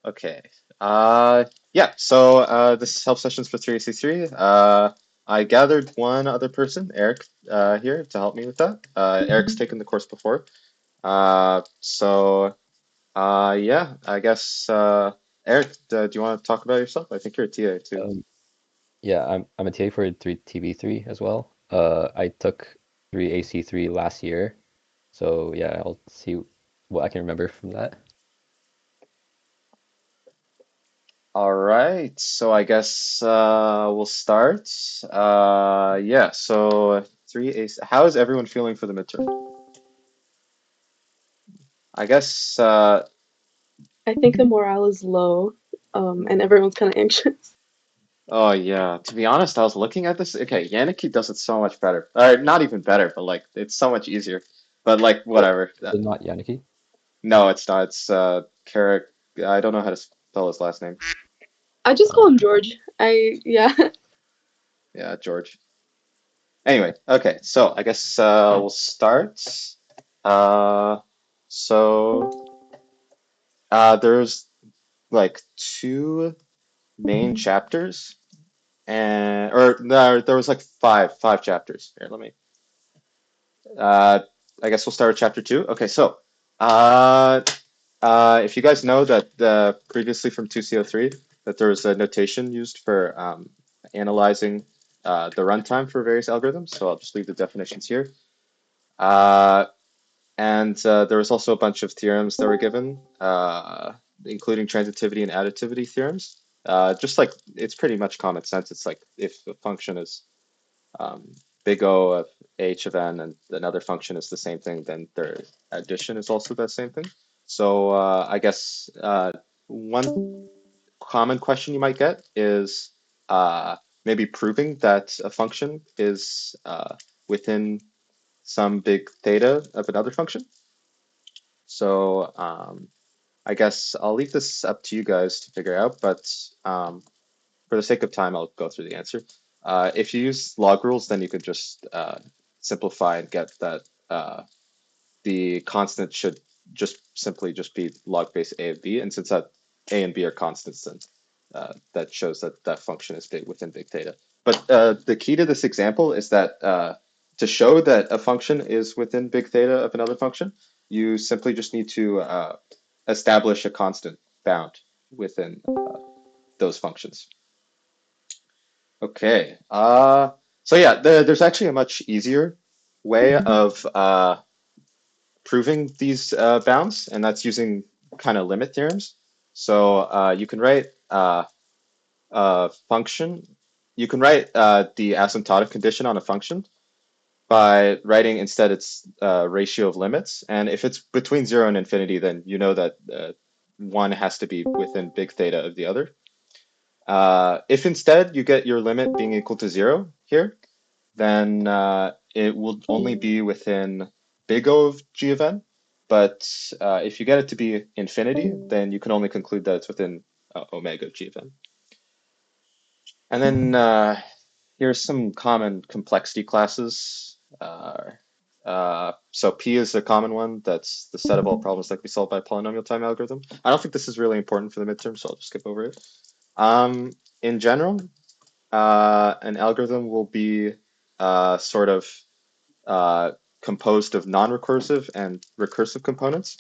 Okay. Yeah. So this help sessions for 3AC3. I gathered one other person, Eric, here to help me with that. Eric's taken the course before. Yeah, I guess Eric, do you want to talk about yourself? I think you're a TA too. Um, yeah, I'm a TA for 3TB3 as well. I took 3AC3 last year, so yeah, I'll see what I can remember from that. All right. So I guess we'll start. Yeah. So 3AC. How is everyone feeling for the midterm? I guess. I think the morale is low, and everyone's kind of anxious. Oh yeah, to be honest, I was looking at this. Okay, Yannick does it so much better. Not even better, but like it's so much easier. But like Oh, whatever. is it not Yannicki? No, it's not. It's Carrick. I don't know how to spell his last name. I just call Oh, him George. Yeah. Yeah, George. Anyway, okay. So I guess we'll start. Uh, there's like two main chapters, and or no, there was like five chapters. Here, let me. Uh, I guess we'll start with chapter two. Okay, so uh, if you guys know that previously from 2CO3 that there was a notation used for analyzing the runtime for various algorithms, so I'll just leave the definitions here. Uh, and there was also a bunch of theorems that were given, including transitivity and additivity theorems. Just like it's pretty much common sense. It's like if a function is um, big O of h of n and another function is the same thing, then their addition is also the same thing. So I guess one common question you might get is maybe proving that a function is within some big theta of another function. So I guess I'll leave this up to you guys to figure out, but for the sake of time, I'll go through the answer. If you use log rules, then you could just simplify and get that the constant should just simply just be log base a of b, and since that a and b are constants, then that shows that that function is big within big theta. But the key to this example is that to show that a function is within big theta of another function, you simply just need to establish a constant bound within those functions. Okay. So yeah, there's actually a much easier way of proving these bounds, and that's using kind of limit theorems. So you can write a function. You can write the asymptotic condition on a function by writing instead its ratio of limits. And if it's between 0 and infinity, then you know that one has to be within big theta of the other. If instead you get your limit being equal to 0 here, then it will only be within big O of g of n. But if you get it to be infinity, then you can only conclude that it's within omega of g of n. And then here's some common complexity classes. So P is a common one. That's the set of all problems that can be solved by a polynomial time algorithm. I don't think this is really important for the midterm, so I'll just skip over it. In general, an algorithm will be sort of uh, composed of non-recursive and recursive components.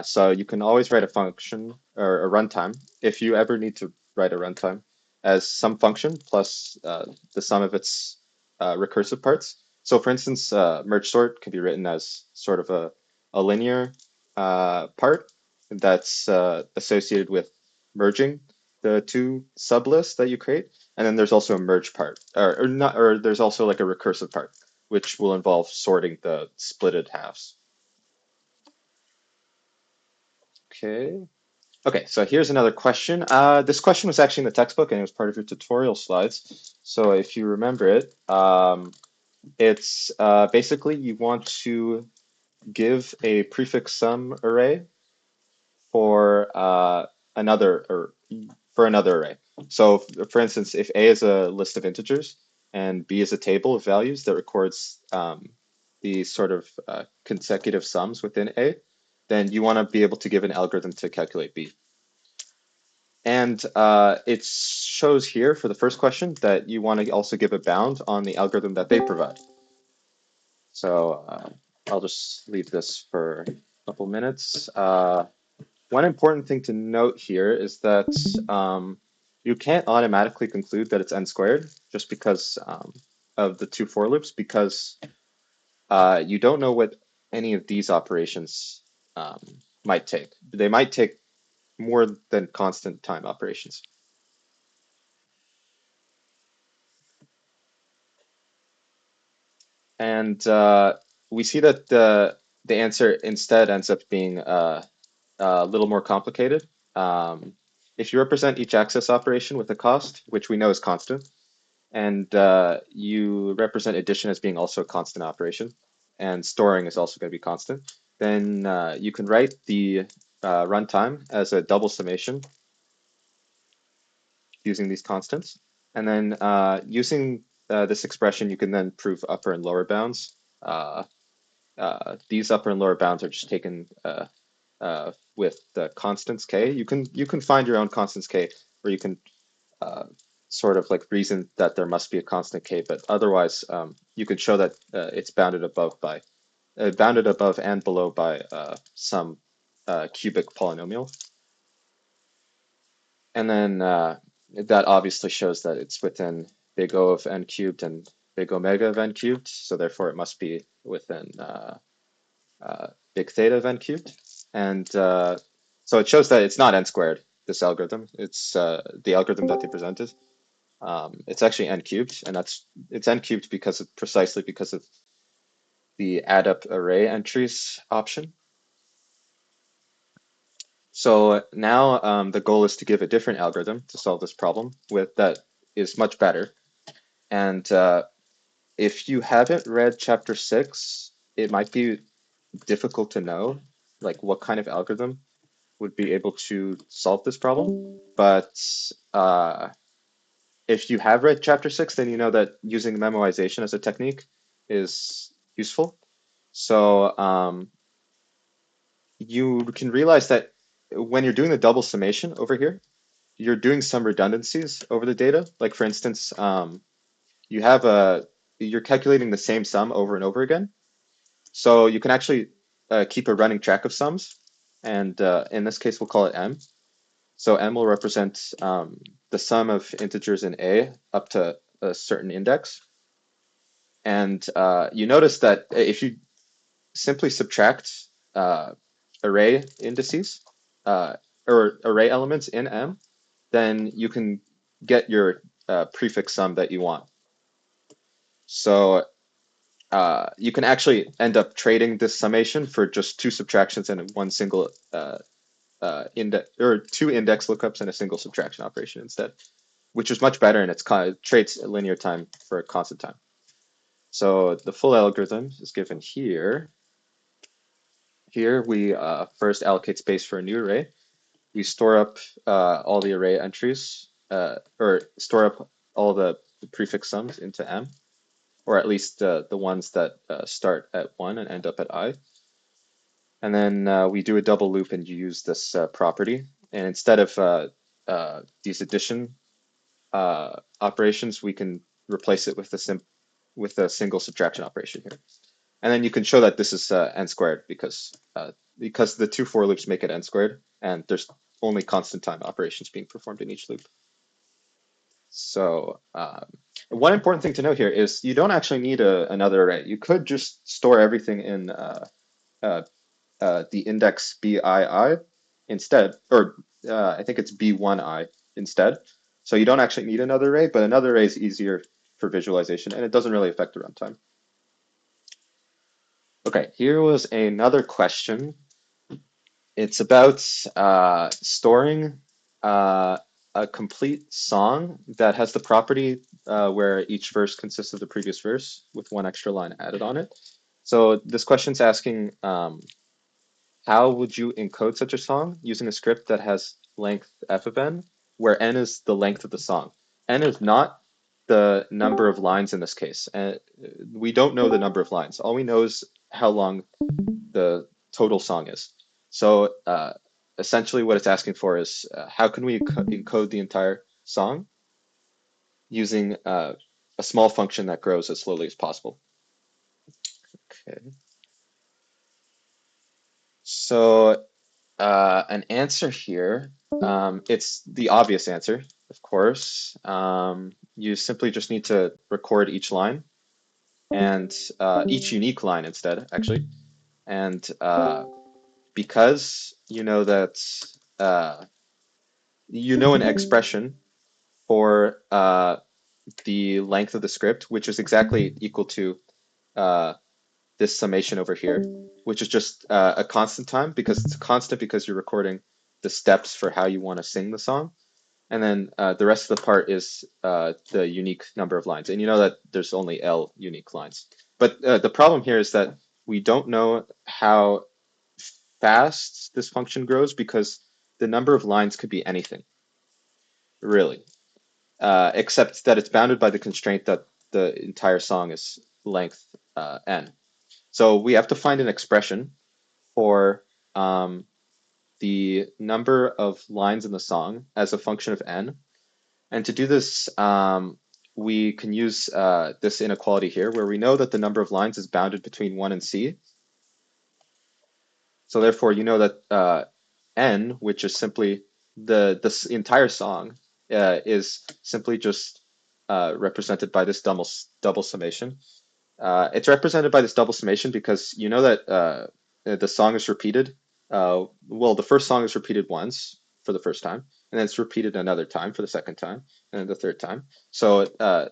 So you can always write a function or a runtime if you ever need to write a runtime as some function plus the sum of its recursive parts. So for instance, merge sort can be written as sort of a linear part that's associated with merging the two sublists that you create. And then there's also a merge part, or not, or there's also like a recursive part, which will involve sorting the splitted halves. Okay. Okay, so here's another question. This question was actually in the textbook and it was part of your tutorial slides. So if you remember it, it's basically you want to give a prefix sum array for another or for another array. So for instance, if A is a list of integers and B is a table of values that records the sort of consecutive sums within A, then you want to be able to give an algorithm to calculate B. And it shows here for the first question that you want to also give a bound on the algorithm that they provide. So I'll just leave this for a couple minutes. One important thing to note here is that you can't automatically conclude that it's n squared just because of the two for loops, because you don't know what any of these operations um, might take. They might take more than constant time operations. And we see that the answer instead ends up being a little more complicated. If you represent each access operation with a cost, which we know is constant, and you represent addition as being also a constant operation, and storing is also going to be constant, then you can write the runtime as a double summation using these constants. And then using this expression, you can then prove upper and lower bounds. These upper and lower bounds are just taken with the constants k. You can find your own constants k, or you can sort of like reason that there must be a constant k, but otherwise you could show that it's bounded above and below by some cubic polynomial. And then that obviously shows that it's within big O of n cubed and big omega of n cubed, so therefore it must be within big theta of n cubed. And so it shows that it's not n squared, this algorithm. It's the algorithm that they presented. It's actually n cubed, and it's n cubed precisely because of the add up array entries option. So now the goal is to give a different algorithm to solve this problem that is much better. And if you haven't read chapter 6, it might be difficult to know like what kind of algorithm would be able to solve this problem. But if you have read chapter 6, then you know that using memoization as a technique is useful. So you can realize that when you're doing the double summation over here, you're doing some redundancies over the data. Like for instance, you're calculating the same sum over and over again. So you can actually keep a running track of sums. And in this case, we'll call it m. So m will represent the sum of integers in A up to a certain index. And you notice that if you simply subtract array indices or array elements in M, then you can get your prefix sum that you want. So you can actually end up trading this summation for just two subtractions and one single index, or two index lookups and a single subtraction operation instead, which is much better, and it's trades linear time for a constant time. So the full algorithm is given here. Here we first allocate space for a new array. We store up all the array entries, or store up all the prefix sums into M, or at least the ones that start at 1 and end up at I. And then we do a double loop and use this property. And instead of these addition operations, we can replace it with a single subtraction operation here. And then you can show that this is n squared because the two for loops make it n squared, and there's only constant time operations being performed in each loop. So one important thing to note here is you don't actually need another array. You could just store everything in the index BII instead, or I think it's B1I instead. So you don't actually need another array, but another array is easier for visualization, and it doesn't really affect the runtime. Okay, here was another question. It's about storing a complete song that has the property where each verse consists of the previous verse with one extra line added on it. So this question's asking, how would you encode such a song using a script that has length f of n, where n is the length of the song? N is not the number of lines in this case. And we don't know the number of lines. All we know is how long the total song is. So essentially what it's asking for is how can we encode the entire song using a small function that grows as slowly as possible. Okay. So an answer here, it's the obvious answer, of course. You simply just need to record each line and each unique line instead, actually. And because you know that you know an expression for the length of the script, which is exactly equal to uh, this summation over here, which is just a constant time because it's a constant because you're recording the steps for how you want to sing the song. And then the rest of the part is the unique number of lines. And you know that there's only L unique lines. But the problem here is that we don't know how fast this function grows because the number of lines could be anything, really, except that it's bounded by the constraint that the entire song is length n. So we have to find an expression for the number of lines in the song as a function of n. And to do this, we can use this inequality here, where we know that the number of lines is bounded between 1 and c. So therefore, you know that n, which is simply this entire song, is simply just represented by this double summation. It's represented by this double summation because you know that the song is repeated. Well, the first song is repeated once for the first time, and then it's repeated another time for the second time, and then the third time. So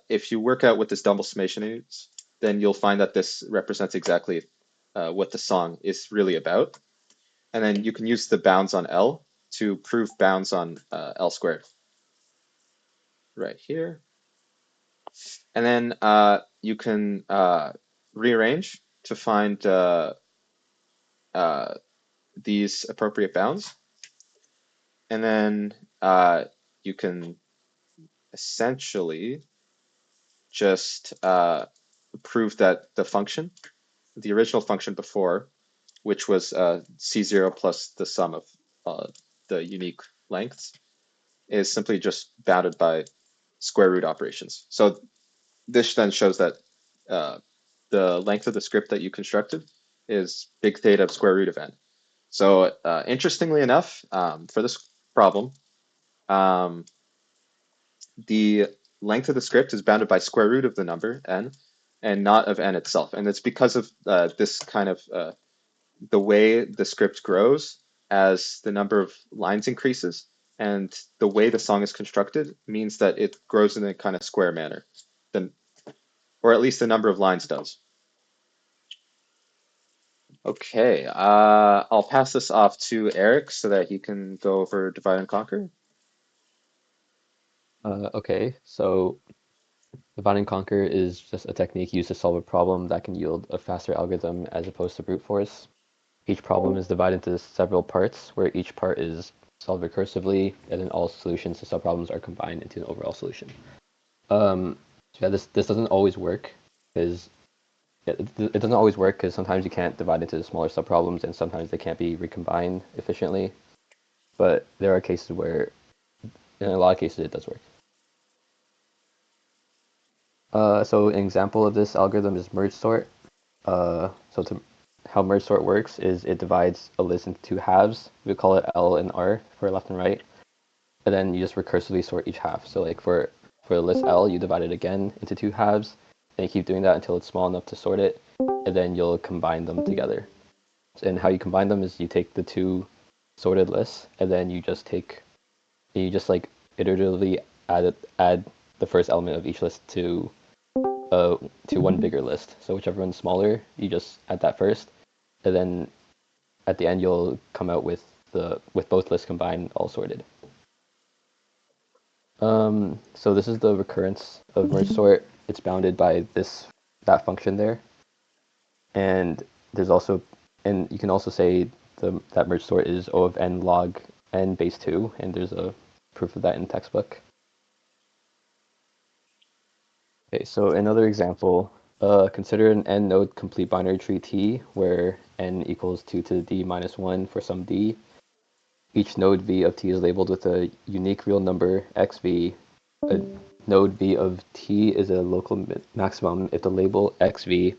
if you work out what this double summation is, then you'll find that this represents exactly what the song is really about. And then you can use the bounds on L to prove bounds on L squared right here. And then you can rearrange to find these appropriate bounds. And then you can essentially just prove that the function, the original function before, which was C0 plus the sum of the unique lengths, is simply just bounded by square root operations. So this then shows that the length of the script that you constructed is big theta of square root of n. So interestingly enough, for this problem, the length of the script is bounded by square root of the number n and not of n itself. And it's because of this kind of the way the script grows as the number of lines increases, and the way the song is constructed means that it grows in a kind of square manner, then, or at least the number of lines does. Okay, I'll pass this off to Eric so that he can go over divide and conquer. Okay, so divide and conquer is just a technique used to solve a problem that can yield a faster algorithm as opposed to brute force. Each problem is divided into several parts, where each part is solved recursively, and then all solutions to subproblems are combined into an overall solution. So yeah, this doesn't always work because it doesn't always work because sometimes you can't divide into smaller subproblems, and sometimes they can't be recombined efficiently. But there are cases where, in a lot of cases, it does work. So an example of this algorithm is merge sort. How merge sort works is it divides a list into two halves. We call it L and R for left and right, and then you just recursively sort each half. So like for the list L, you divide it again into two halves, and you keep doing that until it's small enough to sort it, and then you'll combine them together. And how you combine them is you take the two sorted lists, and then you just like iteratively add the first element of each list to one bigger list. So whichever one's smaller, you just add that first, and then at the end you'll come out with both lists combined, all sorted. So this is the recurrence of merge sort. It's bounded by that function there, and you can also say that merge sort is O of n log n base 2, and there's a proof of that in the textbook. Okay, so another example, consider an n-node complete binary tree T where n equals 2 to the d minus 1 for some d. each node v of t is labeled with a unique real number xv. A node v of t is a local maximum if the label xv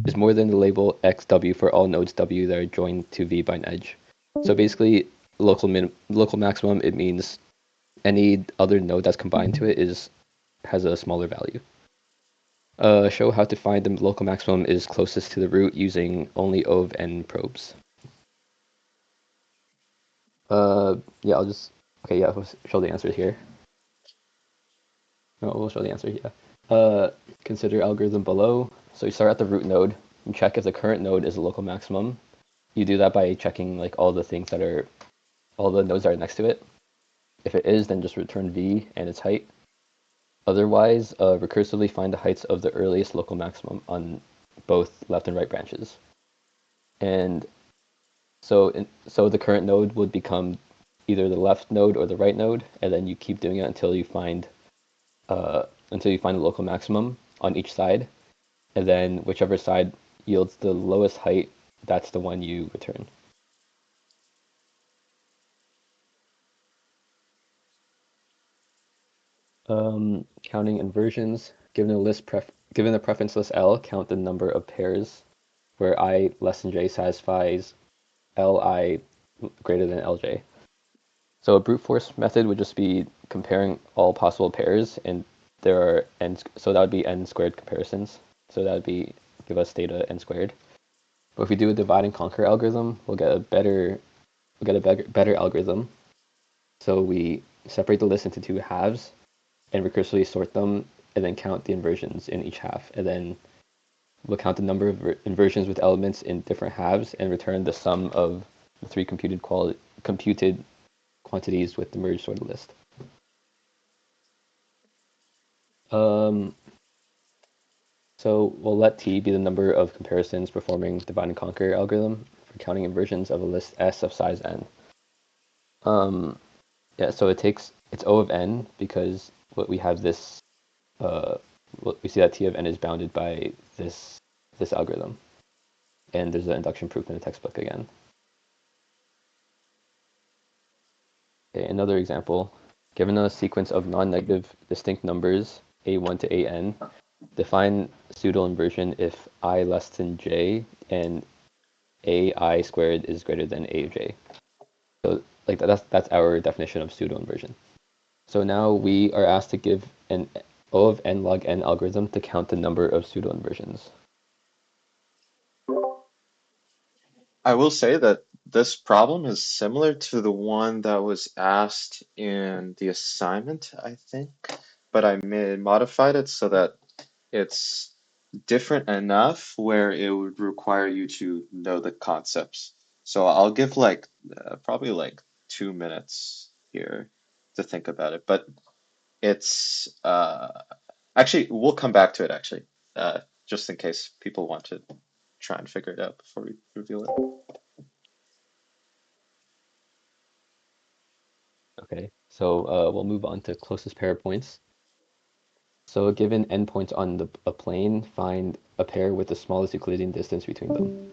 is more than the label xw for all nodes w that are joined to v by an edge. So basically, local maximum, it means any other node that's combined to it has a smaller value. Show how to find the local maximum is closest to the root using only O of n probes. Yeah, I'll just okay. Yeah, we'll show the answer here. No, we'll show the answer here. Consider algorithm below. So you start at the root node. You check if the current node is the local maximum. You do that by checking like all the things that are all the nodes that are next to it. If it is, then just return v and its height. Otherwise, recursively find the heights of the earliest local maximum on both left and right branches. And so the current node would become either the left node or the right node, and then you keep doing it until you find the local maximum on each side, and then whichever side yields the lowest height, that's the one you return. Counting inversions. Given the preference list L, count the number of pairs where I less than j satisfies Li greater than Lj. So a brute force method would just be comparing all possible pairs, and there are so that would be n squared comparisons. So that would be give us theta n squared. But if we do a divide and conquer algorithm, we'll get a better algorithm. So we separate the list into two halves and recursively sort them, and then count the inversions in each half, and then we'll count the number of inversions with elements in different halves and return the sum of the three computed quantities with the merged sorted list. So we'll let T be the number of comparisons performing divide and conquer algorithm for counting inversions of a list S of size n. Yeah, so it's O of n because what we have this we see that T of n is bounded by this algorithm, and there's an induction proof in the textbook again. Okay, another example. Given a sequence of non-negative distinct numbers a1 to an, define pseudo inversion if I less than j and ai squared is greater than a of j. So like that's our definition of pseudo inversion. So now we are asked to give an O of n log n algorithm to count the number of pseudo inversions. I will say that this problem is similar to the one that was asked in the assignment, I think, but I modified it so that it's different enough where it would require you to know the concepts. So I'll give like probably like 2 minutes here to think about it, but it's actually we'll come back to it actually, just in case people want to try and figure it out before we reveal it. Okay, so we'll move on to closest pair of points. So given endpoints on a plane, find a pair with the smallest Euclidean distance between them.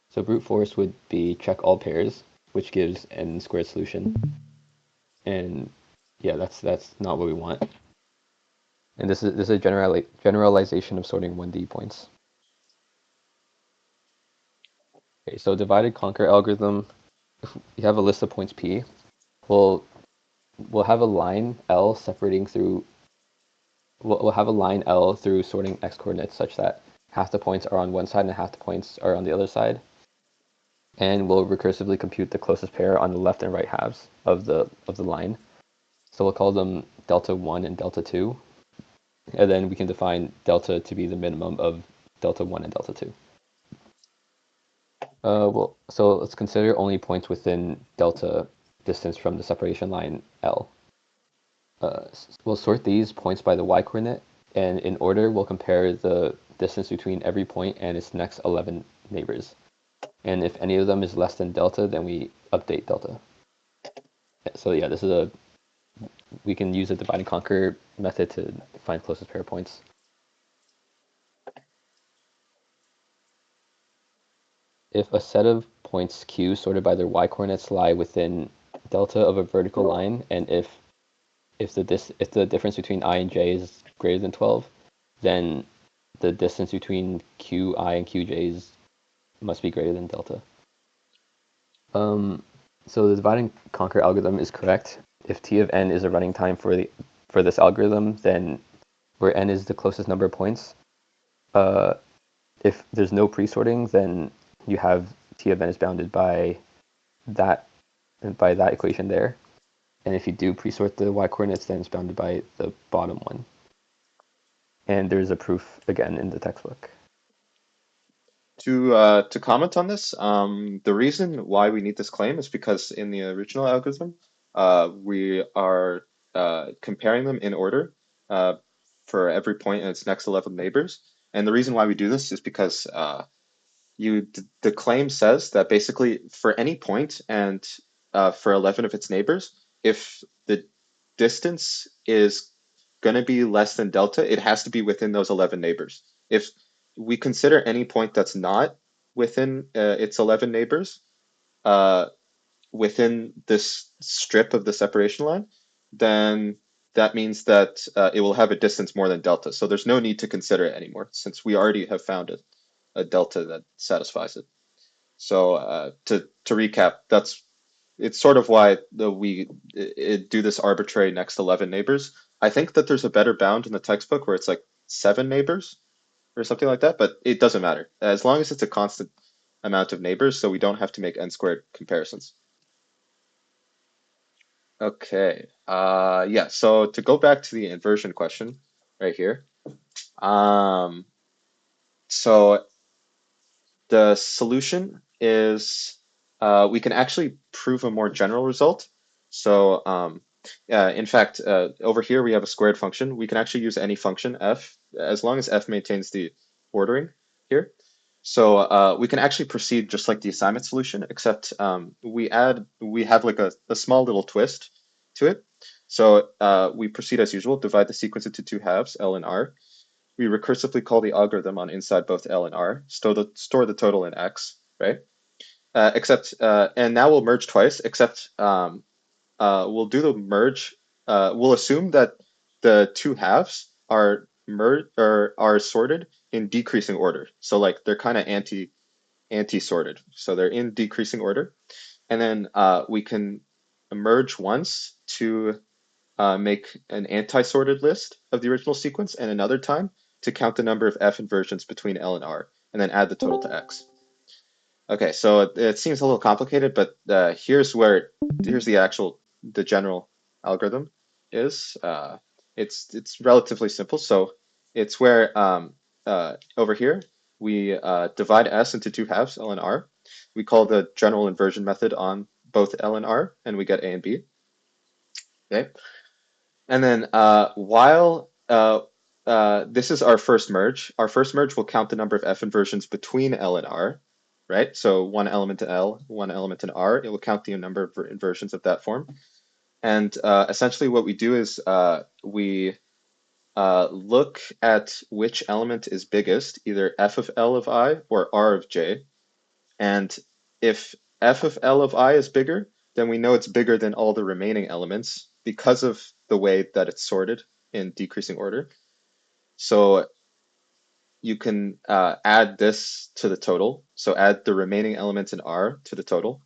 So brute force would be check all pairs, which gives n squared solution. And yeah, that's not what we want. And this is a generalization of sorting 1D points. Okay, so divided conquer algorithm. If we have a list of points P, we'll have a line L separating through. We'll have a line L through sorting x coordinates such that half the points are on one side and half the points are on the other side. And we'll recursively compute the closest pair on the left and right halves of the line. So we'll call them delta 1 and delta 2. And then we can define delta to be the minimum of delta 1 and delta 2. So let's consider only points within delta distance from the separation line L. We'll sort these points by the y-coordinate, and in order we'll compare the distance between every point and its next 11 neighbors. And if any of them is less than delta, then we update delta. So yeah, we can use a divide and conquer method to find closest pair of points. If a set of points Q sorted by their y-coordinates lie within delta of a vertical line, and if the difference between I and j is greater than 12, then the distance between qi and qj's must be greater than delta. So the divide and conquer algorithm is correct. If t of n is a running time for this algorithm, then where n is the closest number of points, if there's no pre-sorting, then you have t of n is bounded that by that equation there. And if you do pre-sort the y-coordinates, then it's bounded by the bottom one. And there's a proof again in the textbook. To comment on this, the reason why we need this claim is because in the original algorithm, we are comparing them in order for every point in its next 11 neighbors. And the reason why we do this is because the claim says that basically for any point and for 11 of its neighbors, if the distance is going to be less than delta, it has to be within those 11 neighbors. If we consider any point that's not within its 11 neighbors, within this strip of the separation line, then that means that it will have a distance more than delta. So there's no need to consider it anymore since we already have found a delta that satisfies it. So to recap, it's sort of why we do this arbitrary next 11 neighbors. I think that there's a better bound in the textbook where it's like 7 neighbors or something like that, but it doesn't matter as long as it's a constant amount of neighbors, so we don't have to make n squared comparisons. Okay, yeah, so to go back to the inversion question right here, so the solution is we can actually prove a more general result. So in fact, over here we have a squared function. We can actually use any function f as long as f maintains the ordering here. So we can actually proceed just like the assignment solution, except we have like a small little twist to it. So we proceed as usual, divide the sequence into two halves, L and R. We recursively call the algorithm on inside both L and R, store the total in X, right? And now we'll merge twice, except we'll do the merge. We'll assume that the two halves are are sorted in decreasing order. So like they're kind of anti-sorted. So they're in decreasing order. And then we can merge once to make an anti-sorted list of the original sequence, and another time to count the number of F inversions between L and R, and then add the total to X. Okay, so it seems a little complicated, but here's the general algorithm is. It's relatively simple. So it's where over here we divide S into two halves, L and R. We call the general inversion method on both L and R, and we get A and B. Okay. And then while this is our first merge will count the number of F inversions between L and R, right? So one element in L, one element in R, it will count the number of inversions of that form. And essentially what we do is we look at which element is biggest, either F of L of I or R of J. And if F of L of I is bigger, then we know it's bigger than all the remaining elements because of the way that it's sorted in decreasing order. So you can add this to the total. So add the remaining elements in R to the total.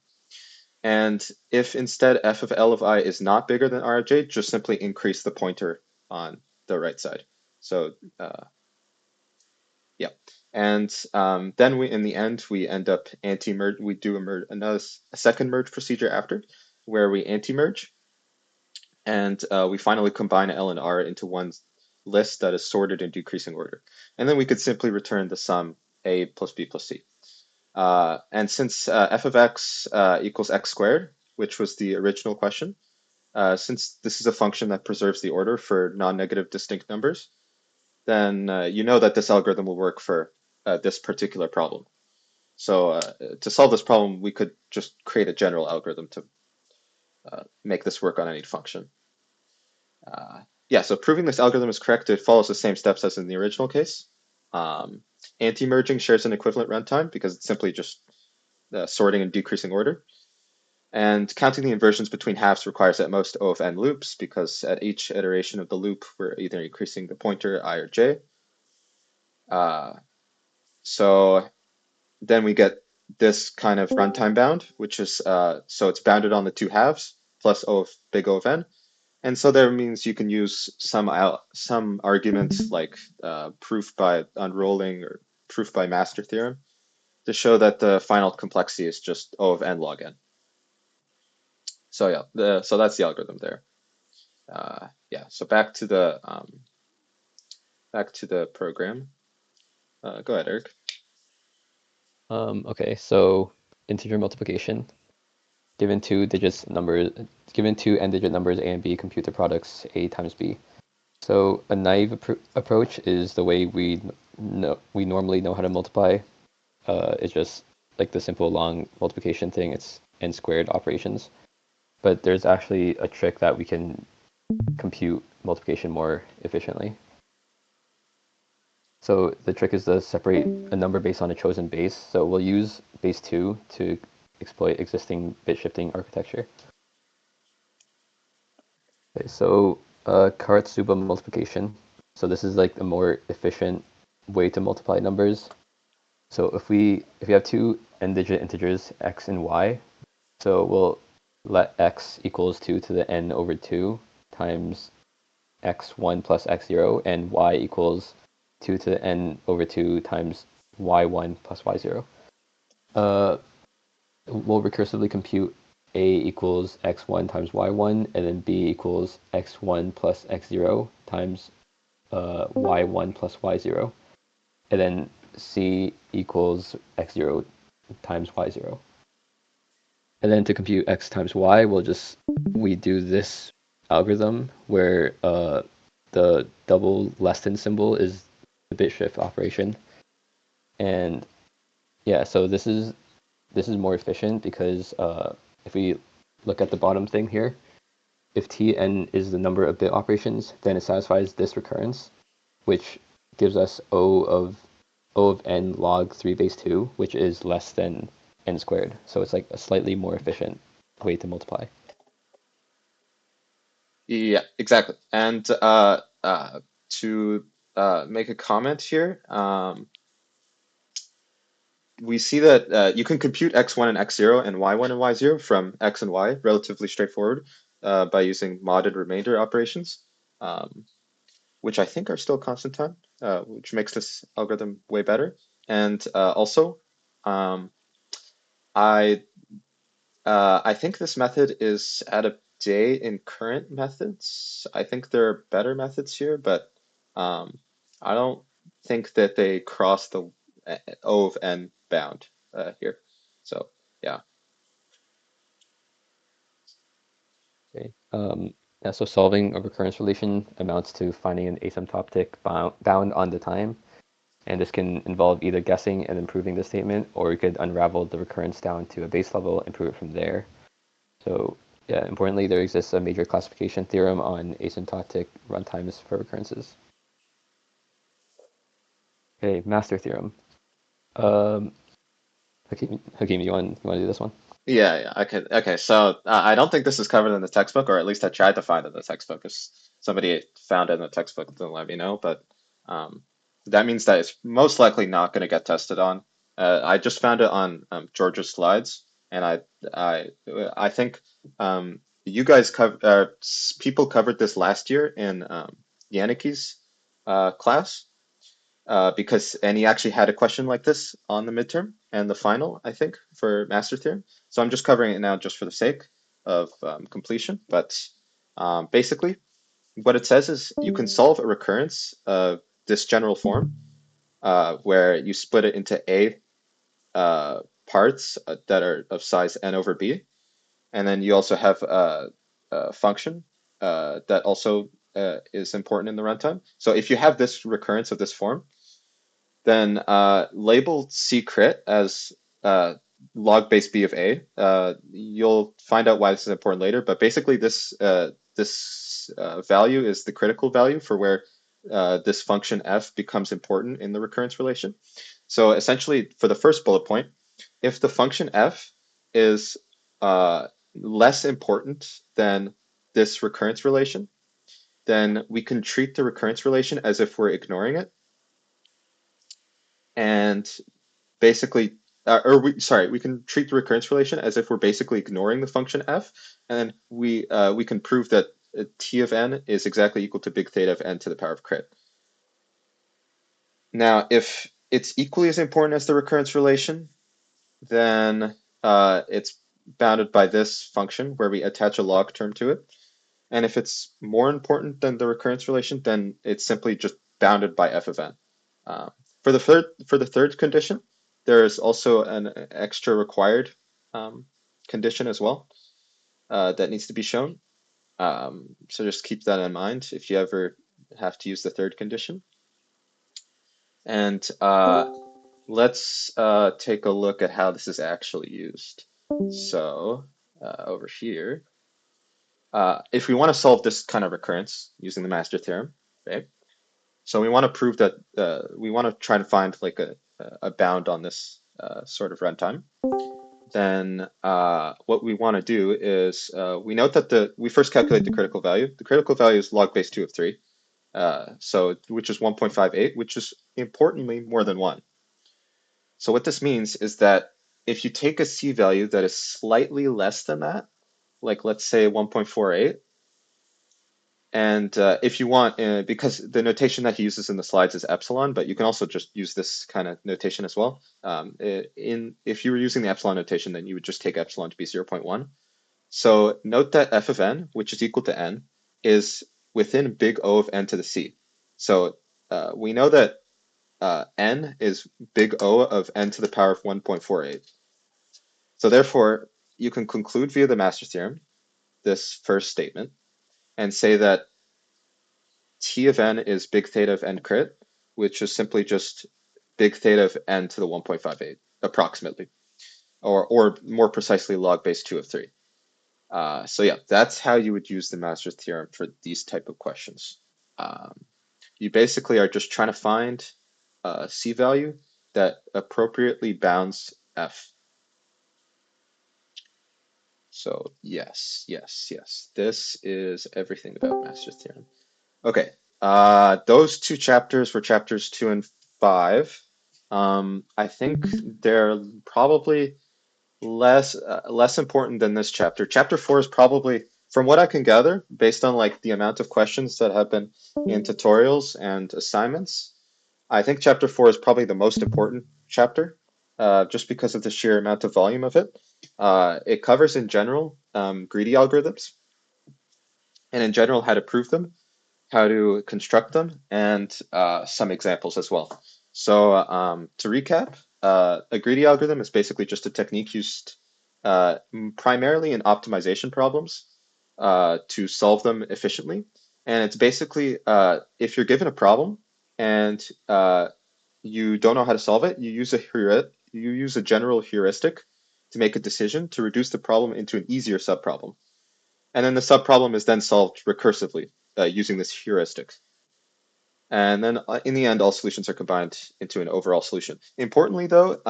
And if instead F of L of I is not bigger than R of J, just simply increase the pointer on the right side. So yeah. And then in the end, we end up anti-merge. We do a second merge procedure after, where we anti-merge, and we finally combine L and R into one list that is sorted in decreasing order. And then we could simply return the sum A plus B plus C. And since f of x equals x squared, which was the original question, since this is a function that preserves the order for non-negative distinct numbers, then you know that this algorithm will work for this particular problem. So to solve this problem, we could just create a general algorithm to make this work on any function. Yeah, so proving this algorithm is correct, it follows the same steps as in the original case. Anti-merging shares an equivalent runtime because it's simply just sorting in decreasing order. And counting the inversions between halves requires at most O of n loops, because at each iteration of the loop, we're either increasing the pointer I or j. So then we get this kind of runtime bound, which is, so it's bounded on the two halves plus O of big O of n. And so that means you can use some arguments like proof by unrolling or proof by master theorem to show that the final complexity is just O of n log n. So yeah, so that's the algorithm there. Yeah, so back to the program. Go ahead, Eric. Okay, so integer multiplication. Given two n-digit numbers a and b, compute the products a times b. So a naive approach is the way we normally know how to multiply. It's just like the simple long multiplication thing. It's n squared operations. But there's actually a trick that we can compute multiplication more efficiently. So the trick is to separate a number based on a chosen base. So we'll use base 2 to exploit existing bit shifting architecture. Okay, so Karatsuba multiplication. So this is like a more efficient way to multiply numbers. So if you have two n-digit integers x and y, so we'll let x equals 2 to the n over 2 times x1 plus x0, and y equals 2 to the n over 2 times y1 plus y0. We'll recursively compute a equals x1 times y1, and then b equals x1 plus x0 times y1 plus y0, and then c equals x0 times y0. And then to compute x times y, we do this algorithm where the double less than symbol is the bit shift operation. And yeah, so this is more efficient because if we look at the bottom thing here, if Tn is the number of bit operations, then it satisfies this recurrence, which gives us O of n log 3 base 2, which is less than n squared. So it's like a slightly more efficient way to multiply. Yeah, exactly. And to make a comment here, we see that you can compute x1 and x0 and y1 and y0 from x and y relatively straightforward by using modded remainder operations, which I think are still constant time, which makes this algorithm way better. And also, I think this method is out of date in current methods. I think there are better methods here, but I don't think that they cross the O of n bound here. So yeah. Okay. Yeah, so solving a recurrence relation amounts to finding an asymptotic bound on the time. And this can involve either guessing and improving the statement, or you could unravel the recurrence down to a base level and prove it from there. So yeah, importantly, there exists a major classification theorem on asymptotic runtimes for recurrences. Okay, master theorem. Um, Hakeem, you want to do this one? Yeah, okay. So I don't think this is covered in the textbook, or at least I tried to find it in the textbook. If somebody found it in the textbook, then let me know. But that means that it's most likely not going to get tested on. I just found it on George's slides, and I think you guys people covered this last year in Yannicki's class. And he actually had a question like this on the midterm and the final, I think, for master theorem. So I'm just covering it now just for the sake of completion. But basically, what it says is you can solve a recurrence of this general form where you split it into A parts that are of size n over b. And then you also have a function that also is important in the runtime. So if you have this recurrence of this form, then label C crit as log base B of A. You'll find out why this is important later, but basically this value is the critical value for where this function f becomes important in the recurrence relation. So essentially, for the first bullet point, if the function f is less important than this recurrence relation, then we can treat the recurrence relation as if we're ignoring it. And basically, we can treat the recurrence relation as if we're basically ignoring the function f, and then we can prove that t of n is exactly equal to big theta of n to the power of crit. Now, if it's equally as important as the recurrence relation, then it's bounded by this function where we attach a log term to it. And if it's more important than the recurrence relation, then it's simply just bounded by f of n. For the third condition, there is also an extra required condition as well that needs to be shown. So just keep that in mind if you ever have to use the third condition. And let's take a look at how this is actually used. So over here, if we want to solve this kind of recurrence using the master theorem, right? So we want to prove that we want to try to find like a bound on this sort of runtime. Then what we want to do is we note that we first calculate the critical value. The critical value is log base 2 of 3, so which is 1.58, which is importantly more than 1. So what this means is that if you take a C value that is slightly less than that, like let's say 1.48, and if you want, because the notation that he uses in the slides is epsilon, but you can also just use this kind of notation as well. If you were using the epsilon notation, then you would just take epsilon to be 0.1. So note that f of n, which is equal to n, is within big O of n to the c. So we know that n is big O of n to the power of 1.48. So therefore, you can conclude via the master theorem this first statement and say that t of n is big theta of n crit, which is simply just big theta of n to the 1.58, approximately, or more precisely log base 2 of 3. So yeah, that's how you would use the master theorem for these type of questions. You basically are just trying to find a C value that appropriately bounds f. So yes, yes, yes, this is everything about master theorem. Okay, those two chapters were chapters 2 and 5. I think they're probably less important than this chapter. Chapter 4 is probably, from what I can gather, based on like the amount of questions that have been in tutorials and assignments, I think chapter 4 is probably the most important chapter, just because of the sheer amount of volume of it. It covers in general greedy algorithms, and in general how to prove them, how to construct them, and some examples as well. So to recap, a greedy algorithm is basically just a technique used primarily in optimization problems to solve them efficiently. And it's basically if you're given a problem and you don't know how to solve it, you use a general heuristic to make a decision to reduce the problem into an easier subproblem. And then the subproblem is then solved recursively using this heuristic. And then in the end, all solutions are combined into an overall solution. Importantly, though,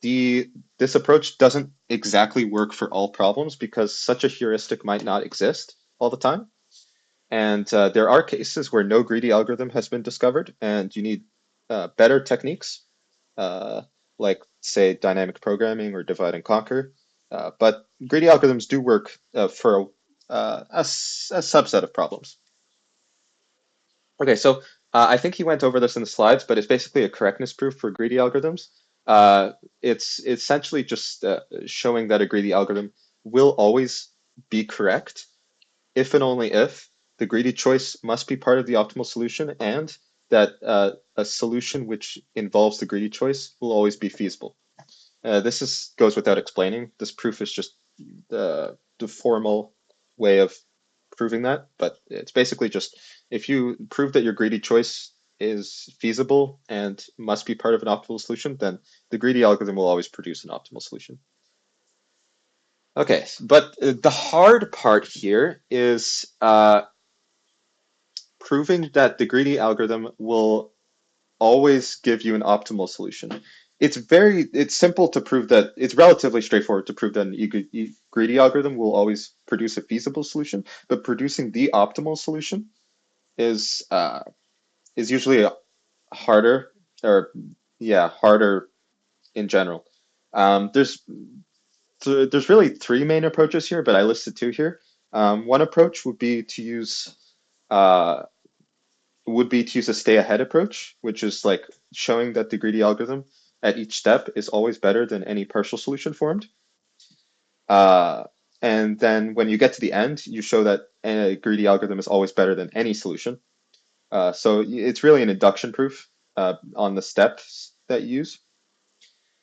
this approach doesn't exactly work for all problems because such a heuristic might not exist all the time. And there are cases where no greedy algorithm has been discovered, and you need better techniques, like, say, dynamic programming or divide and conquer. But greedy algorithms do work for a subset of problems. Okay, so I think he went over this in the slides, but it's basically a correctness proof for greedy algorithms. It's essentially just showing that a greedy algorithm will always be correct if and only if the greedy choice must be part of the optimal solution and that a solution which involves the greedy choice will always be feasible. This goes without explaining. This proof is just the formal way of proving that, but it's basically just if you prove that your greedy choice is feasible and must be part of an optimal solution, then the greedy algorithm will always produce an optimal solution. Okay, but the hard part here is proving that the greedy algorithm will always give you an optimal solution. it's simple to prove that it's relatively straightforward to prove that an greedy algorithm will always produce a feasible solution, but producing the optimal solution is usually harder, or yeah, harder in general. There's there's really three main approaches here, but I listed two here. One approach uh, would be to use a stay ahead approach, which is like showing that the greedy algorithm at each step is always better than any partial solution formed. Uh, and then when you get to the end, you show that a greedy algorithm is always better than any solution. So it's really an induction proof on the steps that you use.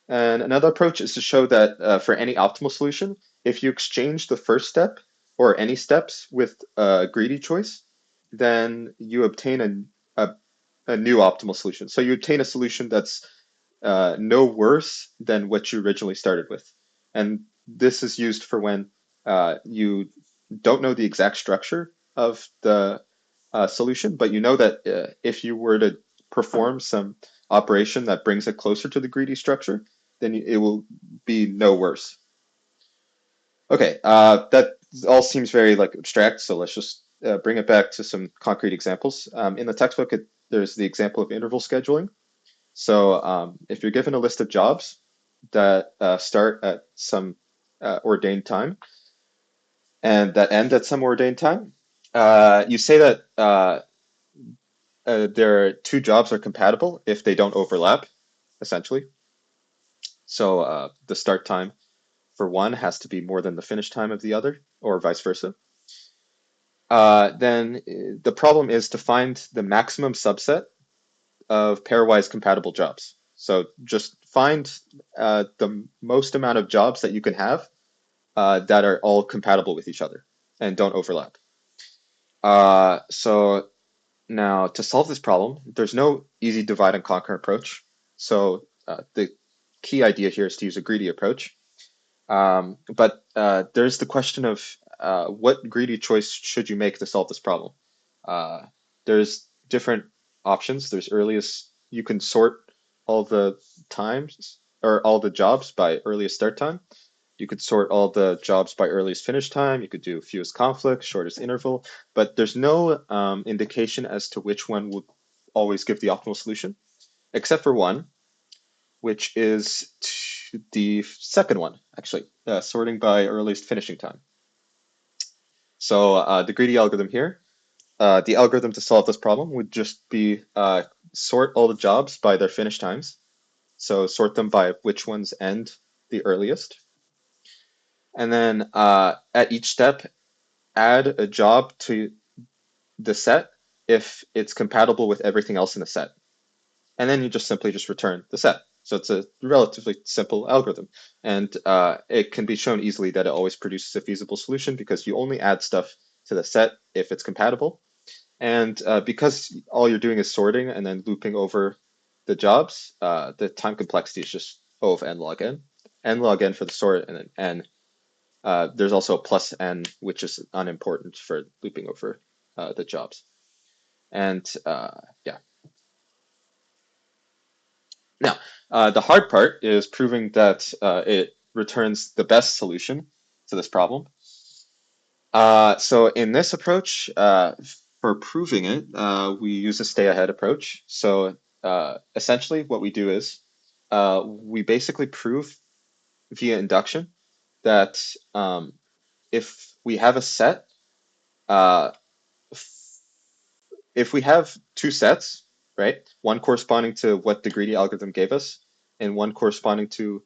And another approach is to show that for any optimal solution, if you exchange the first step or any steps with a greedy choice, then you obtain a new optimal solution. So you obtain a solution that's no worse than what you originally started with. And this is used for when you don't know the exact structure of the solution, but you know that if you were to perform some operation that brings it closer to the greedy structure, then it will be no worse. Okay, that all seems very like abstract, so let's just bring it back to some concrete examples. In the textbook, there's the example of interval scheduling. So if you're given a list of jobs that start at some ordained time and that end at some ordained time, you say that their two jobs are compatible if they don't overlap, essentially. So the start time for one has to be more than the finish time of the other, or vice versa. Then the problem is to find the maximum subset of pairwise compatible jobs. So just find the most amount of jobs that you can have that are all compatible with each other and don't overlap. So now to solve this problem, there's no easy divide and conquer approach. So the key idea here is to use a greedy approach. But there's the question of what greedy choice should you make to solve this problem? There's different options. There's earliest, you can sort all the times or all the jobs by earliest start time. You could sort all the jobs by earliest finish time. You could do fewest conflict, shortest interval, but there's no indication as to which one would always give the optimal solution, except for one, which is the second one, actually, sorting by earliest finishing time. So the greedy algorithm here, the algorithm to solve this problem would just be sort all the jobs by their finish times. So sort them by which ones end the earliest. And then at each step, add a job to the set if it's compatible with everything else in the set. And then you just simply just return the set. So it's a relatively simple algorithm. And it can be shown easily that it always produces a feasible solution because you only add stuff to the set if it's compatible. And because all you're doing is sorting and then looping over the jobs, the time complexity is just O of n log n. N log n for the sort, and then n. There's also a plus n, which is unimportant for looping over the jobs. And yeah. Now, the hard part is proving that it returns the best solution to this problem. So in this approach, for proving it, we use a stay ahead approach. So essentially what we do is we basically prove via induction that if we have a set, uh, if we have two sets, right, one corresponding to what the greedy algorithm gave us and one corresponding to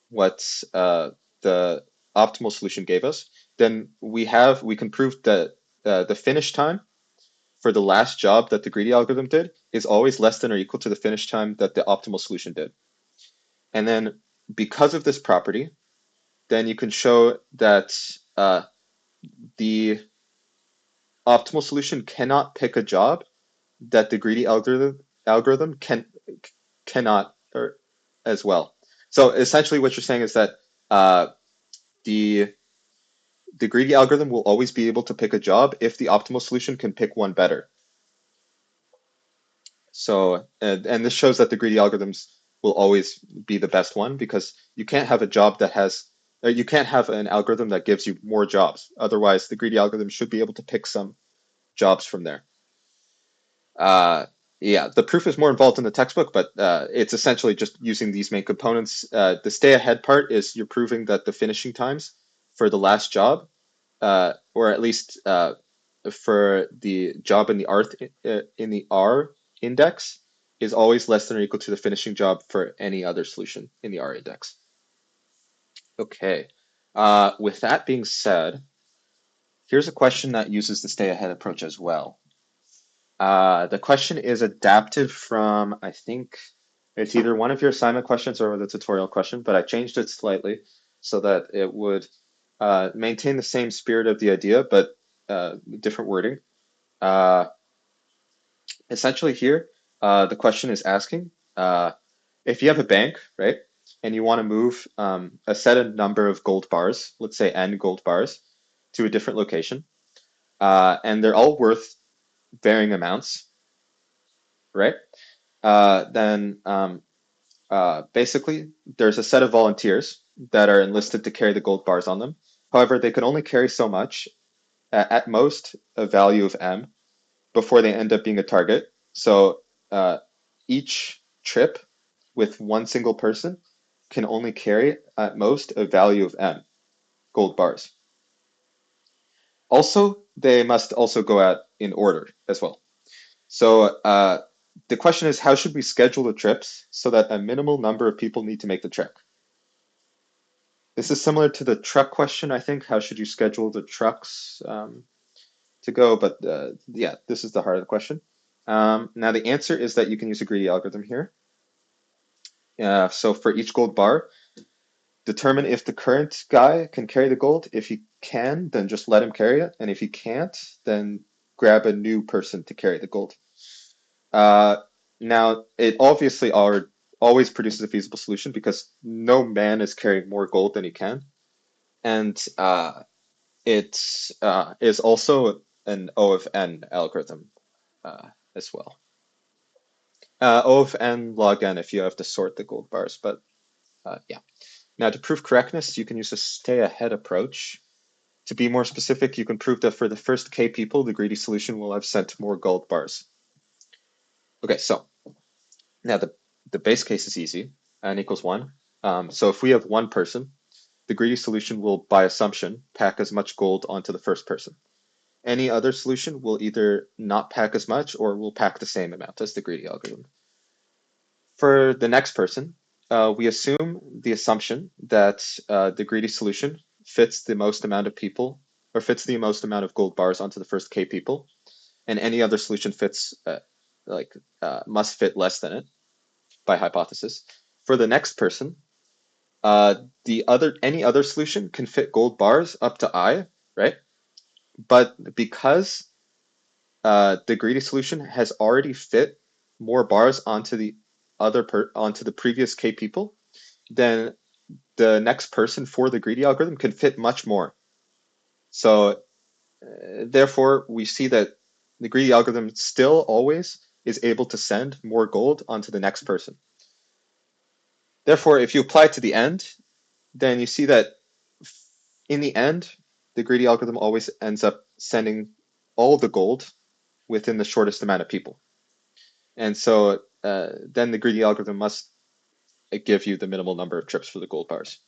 what the optimal solution gave us, then we can prove that the finish time for the last job that the greedy algorithm did is always less than or equal to the finish time that the optimal solution did. And then because of this property, then you can show that the optimal solution cannot pick a job that the greedy algorithm cannot or as well. So essentially what you're saying is that the greedy algorithm will always be able to pick a job if the optimal solution can pick one better. So and this shows that the greedy algorithms will always be the best one, because you can't have a job that has, or you can't have an algorithm that gives you more jobs. Otherwise, the greedy algorithm should be able to pick some jobs from there. Yeah, the proof is more involved in the textbook, but it's essentially just using these main components. The stay ahead part is you're proving that the finishing times for the last job, or at least for the job in the R index, is always less than or equal to the finishing job for any other solution in the R index. Okay. With that being said, here's a question that uses the stay ahead approach as well. The question is adapted from, I think it's either one of your assignment questions or the tutorial question, but I changed it slightly so that it would maintain the same spirit of the idea, but different wording. Essentially here, the question is asking, if you have a bank, right, and you want to move a set number of gold bars, let's say n gold bars, to a different location, and they're all worth varying amounts, right? Then basically there's a set of volunteers that are enlisted to carry the gold bars on them. However, they can only carry so much, at most a value of m, before they end up being a target. So each trip with one single person can only carry at most a value of m gold bars. Also, they must also go out in order as well. So the question is, how should we schedule the trips so that a minimal number of people need to make the trip? This is similar to the truck question, I think. How should you schedule the trucks to go? But yeah, this is the heart of the question. Now the answer is that you can use a greedy algorithm here. So for each gold bar, determine if the current guy can carry the gold. If he can, then just let him carry it. And if he can't, then grab a new person to carry the gold. Now, it obviously always produces a feasible solution because no man is carrying more gold than he can. And it is also an O of n algorithm as well. O of n log n if you have to sort the gold bars, but yeah. Now, to prove correctness, you can use a stay ahead approach. To be more specific, you can prove that for the first k people, the greedy solution will have sent more gold bars. Okay, so now the base case is easy, n equals 1. So if we have one person, the greedy solution will, by assumption, pack as much gold onto the first person. Any other solution will either not pack as much or will pack the same amount as the greedy algorithm. For the next person, we assume the assumption that the greedy solution fits the most amount of people, or fits the most amount of gold bars onto the first k people, and any other solution fits must fit less than it by hypothesis. For the next person, any other solution can fit gold bars up to I, right? But because the greedy solution has already fit more bars onto the onto the previous k people, then the next person for the greedy algorithm can fit much more. So therefore, we see that the greedy algorithm still always is able to send more gold onto the next person. Therefore, if you apply it to the end, then you see that in the end, the greedy algorithm always ends up sending all the gold within the shortest amount of people. And so then the greedy algorithm must give you the minimal number of trips for the gold bars.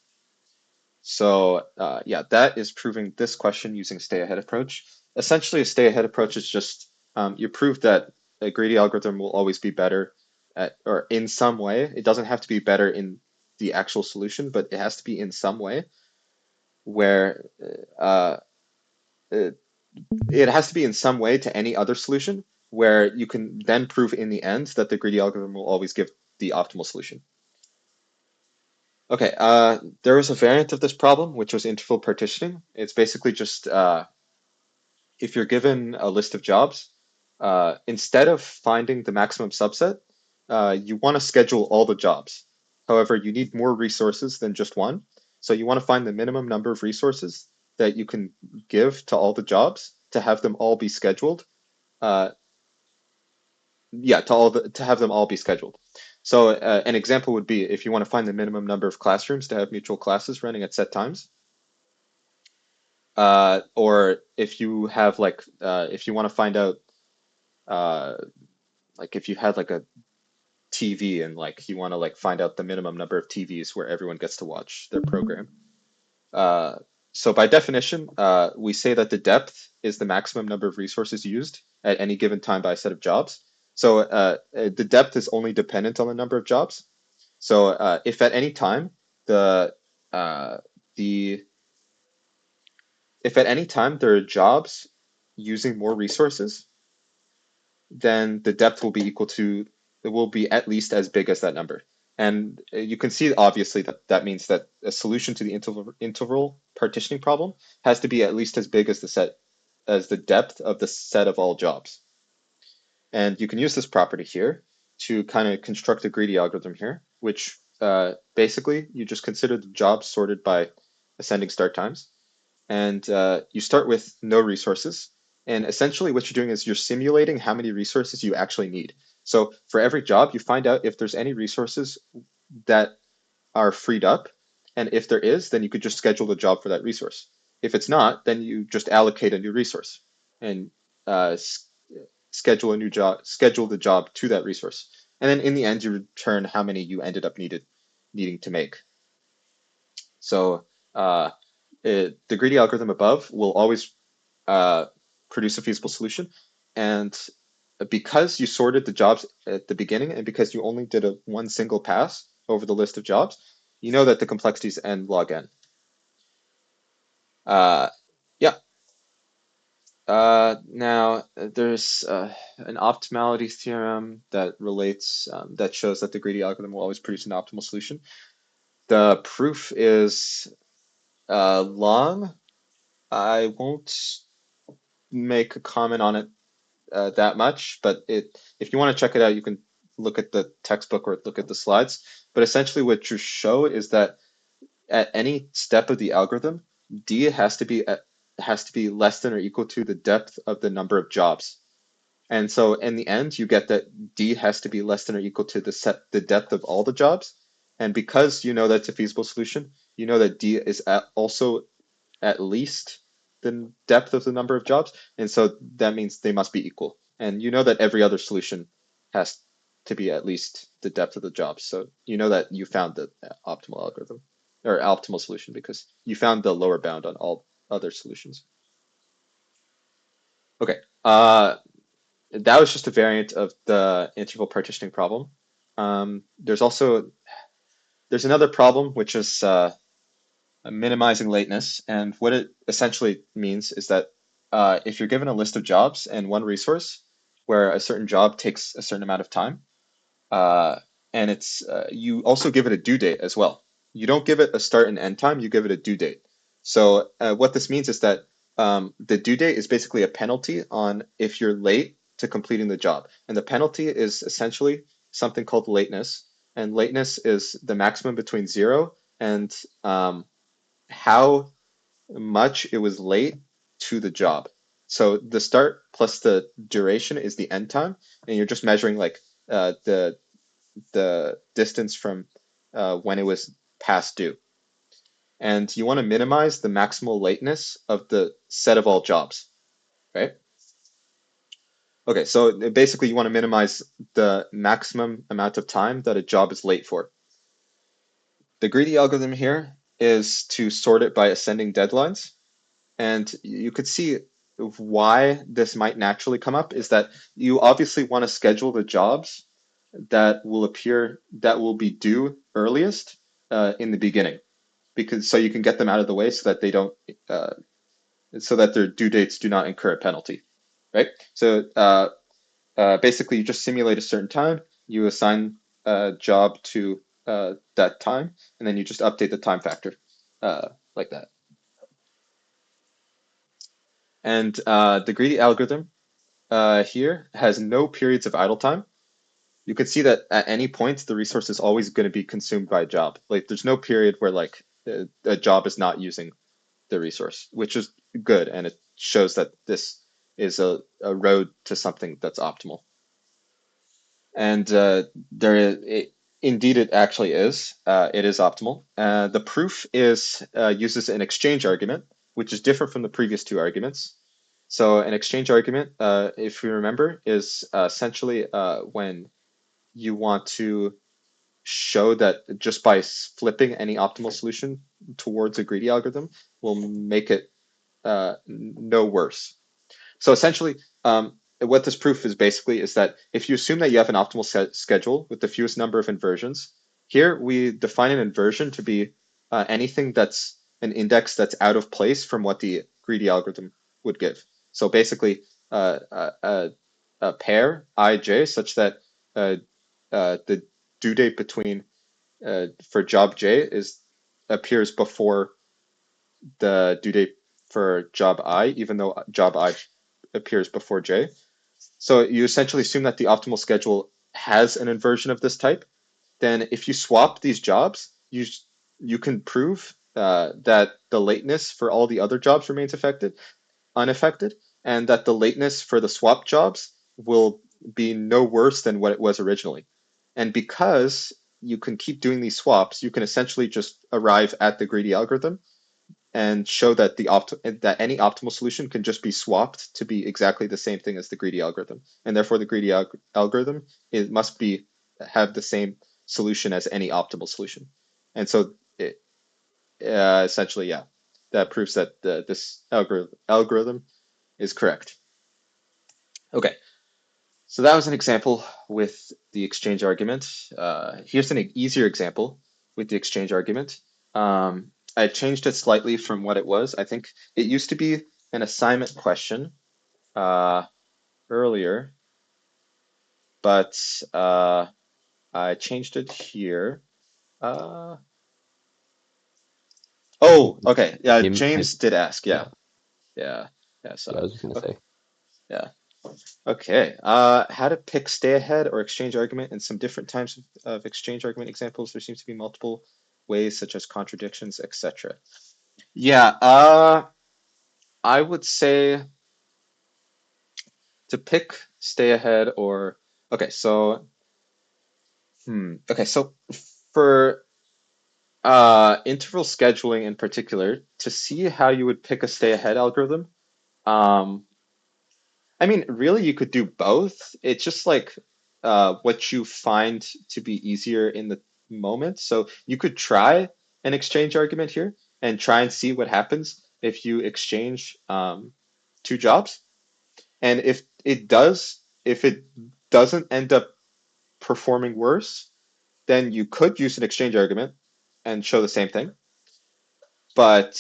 So yeah, that is proving this question using stay ahead approach. Essentially, a stay ahead approach is just you prove that a greedy algorithm will always be better at, or in some way. It doesn't have to be better in the actual solution, but it has to be in some way where it has to be in some way to any other solution where you can then prove in the end that the greedy algorithm will always give the optimal solution. Okay, there was a variant of this problem, which was interval partitioning. It's basically just if you're given a list of jobs, instead of finding the maximum subset, you want to schedule all the jobs. However, you need more resources than just one. So you want to find the minimum number of resources that you can give to all the jobs to have them all be scheduled. Yeah, to have them all be scheduled. So an example would be if you want to find the minimum number of classrooms to have mutual classes running at set times, or if you have if you want to find out uh, like if you had like a TV and like you want to like find out the minimum number of TVs where everyone gets to watch their program. Uh, so by definition, we say that the depth is the maximum number of resources used at any given time by a set of jobs. So the depth is only dependent on the number of jobs. So if at any time the uh, the if at any time there are jobs using more resources, then the depth will be equal to, it will be at least as big as that number. And you can see obviously that that means that a solution to the interval partitioning problem has to be at least as big as the depth of the set of all jobs. And you can use this property here to kind of construct a greedy algorithm here, which basically you just consider the jobs sorted by ascending start times. And you start with no resources. And essentially what you're doing is you're simulating how many resources you actually need. So for every job, you find out if there's any resources that are freed up. And if there is, then you could just schedule the job for that resource. If it's not, then you just allocate a new resource and uh, schedule a new job, schedule the job to that resource. And then in the end, you return how many you ended up needing to make. So the greedy algorithm above will always uh, produce a feasible solution. And because you sorted the jobs at the beginning and because you only did one single pass over the list of jobs, you know that the complexity is n log n. Uh, yeah. Now there's an optimality theorem that relates that shows that the greedy algorithm will always produce an optimal solution. The proof is long. I won't make a comment on it that much, but if you want to check it out, you can look at the textbook or look at the slides. But essentially, what you show is that at any step of the algorithm, D has to be less than or equal to the depth of the number of jobs. And so in the end, you get that D has to be less than or equal to the depth of all the jobs. And because you know that's a feasible solution, you know that D is also at least the depth of the number of jobs. And so that means they must be equal. And you know that every other solution has to be at least the depth of the jobs. So you know that you found the optimal algorithm or optimal solution because you found the lower bound on all other solutions. Okay. That was just a variant of the interval partitioning problem. There's another problem which is minimizing lateness, and what it essentially means is that if you're given a list of jobs and one resource where a certain job takes a certain amount of time, uh, and you also give it a due date as well. You don't give it a start and end time, you give it a due date. So what this means is that the due date is basically a penalty on if you're late to completing the job. And the penalty is essentially something called lateness. And lateness is the maximum between 0 and how much it was late to the job. So the start plus the duration is the end time, and you're just measuring like the distance from when it was past due. And you want to minimize the maximal lateness of the set of all jobs, right? Okay, so basically you want to minimize the maximum amount of time that a job is late for. The greedy algorithm here is to sort it by ascending deadlines. And you could see why this might naturally come up is that you obviously want to schedule the jobs that will be due earliest in the beginning, because so you can get them out of the way so that they don't so that their due dates do not incur a penalty, right? So basically, you just simulate a certain time, you assign a job to that time, and then you just update the time factor like that. And the greedy algorithm here has no periods of idle time. You could see that at any point the resource is always going to be consumed by a job. Like there's no period where like a job is not using the resource, which is good, and it shows that this is a road to something that's optimal. And Indeed, it actually is. It is optimal. The proof is uses an exchange argument, which is different from the previous two arguments. So an exchange argument, if you remember, is essentially when you want to show that just by flipping any optimal solution towards a greedy algorithm will make it no worse. So essentially, what this proof is basically is that if you assume that you have an optimal schedule with the fewest number of inversions, here we define an inversion to be anything that's an index that's out of place from what the greedy algorithm would give. So basically, a pair ij such that the due date between for job j is appears before the due date for job I, even though job I appears before j. So you essentially assume that the optimal schedule has an inversion of this type. Then if you swap these jobs, you can prove that the lateness for all the other jobs remains unaffected, and that the lateness for the swap jobs will be no worse than what it was originally. And because you can keep doing these swaps, you can essentially just arrive at the greedy algorithm and show that that any optimal solution can just be swapped to be exactly the same thing as the greedy algorithm, and therefore the greedy algorithm it must be have the same solution as any optimal solution. And so essentially, yeah, that proves that this algorithm is correct. Okay, so that was an example with the exchange argument. Here's an easier example with the exchange argument. I changed it slightly from what it was. I think it used to be an assignment question earlier, but I changed it here. Oh, okay. Yeah, James did ask. Yeah, Yeah, yeah, yeah. yeah. I So, was just gonna say. yeah. Okay. How to pick stay ahead or exchange argument and some different types of exchange argument examples. There seems to be multiple ways, such as contradictions, etc. Yeah. I would say to pick stay ahead or okay. So, okay. So for interval scheduling in particular, to see how you would pick a stay ahead algorithm, um, I mean, really, you could do both. It's just like what you find to be easier in the moment. So you could try an exchange argument here and try and see what happens if you exchange two jobs. And if it doesn't end up performing worse, then you could use an exchange argument and show the same thing. But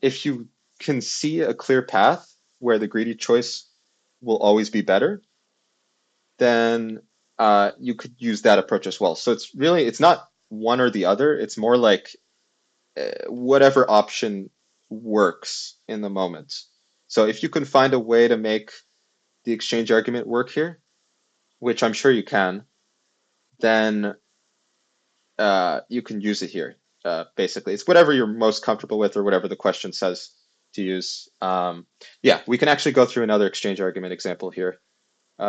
if you can see a clear path where the greedy choice will always be better, then you could use that approach as well. So it's not one or the other. It's more like whatever option works in the moment. So if you can find a way to make the exchange argument work here, which I'm sure you can, then you can use it here. Basically, it's whatever you're most comfortable with or whatever the question says to use. Yeah, we can actually go through another exchange argument example here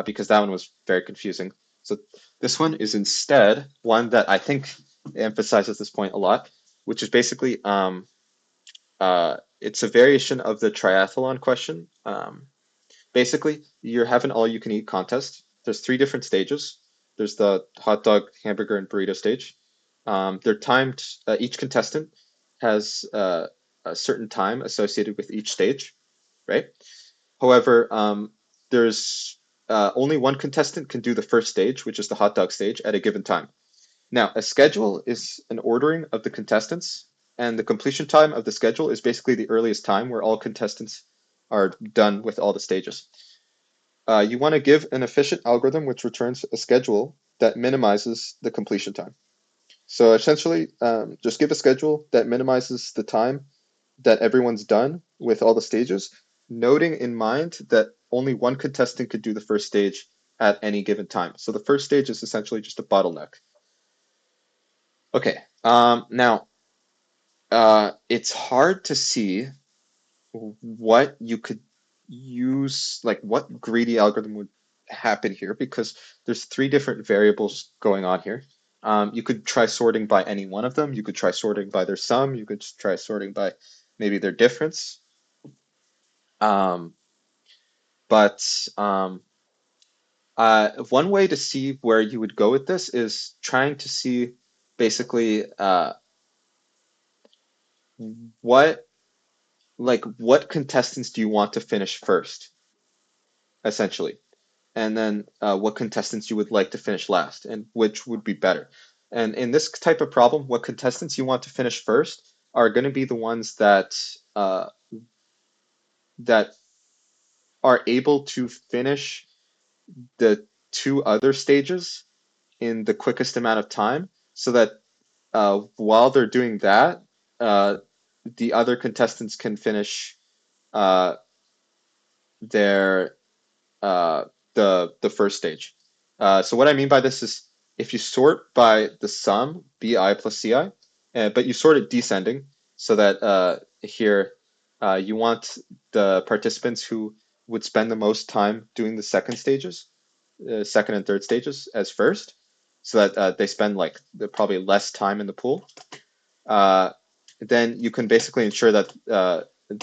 because that one was very confusing. So this one is instead one that I think emphasizes this point a lot, which is basically it's a variation of the triathlon question. Basically, you're having all-you-can-eat contest. There's three different stages. There's the hot dog, hamburger, and burrito stage. They're timed. Each contestant has a certain time associated with each stage, right? However, there's only one contestant can do the first stage, which is the hot dog stage, at a given time. Now, a schedule is an ordering of the contestants, and the completion time of the schedule is basically the earliest time where all contestants are done with all the stages. You want to give an efficient algorithm which returns a schedule that minimizes the completion time. So essentially, just give a schedule that minimizes the time that everyone's done with all the stages, noting in mind that only one contestant could do the first stage at any given time. So the first stage is essentially just a bottleneck. Okay, now it's hard to see what you could use, like what greedy algorithm would happen here because there's three different variables going on here. You could try sorting by any one of them. You could try sorting by their sum. You could try sorting by maybe their difference. Um, but one way to see where you would go with this is trying to see basically what what contestants do you want to finish first, essentially, and then what contestants you would like to finish last, and which would be better. And in this type of problem, what contestants you want to finish first are going to be the ones that are able to finish the two other stages in the quickest amount of time, so that while they're doing that, uh, the other contestants can finish uh, their uh, the first stage. So what I mean by this is if you sort by the sum bi plus ci, but you sort it descending, so that here you want the participants who would spend the most time doing the second and third stages as first, so that they spend like probably less time in the pool. uh, then you can basically ensure that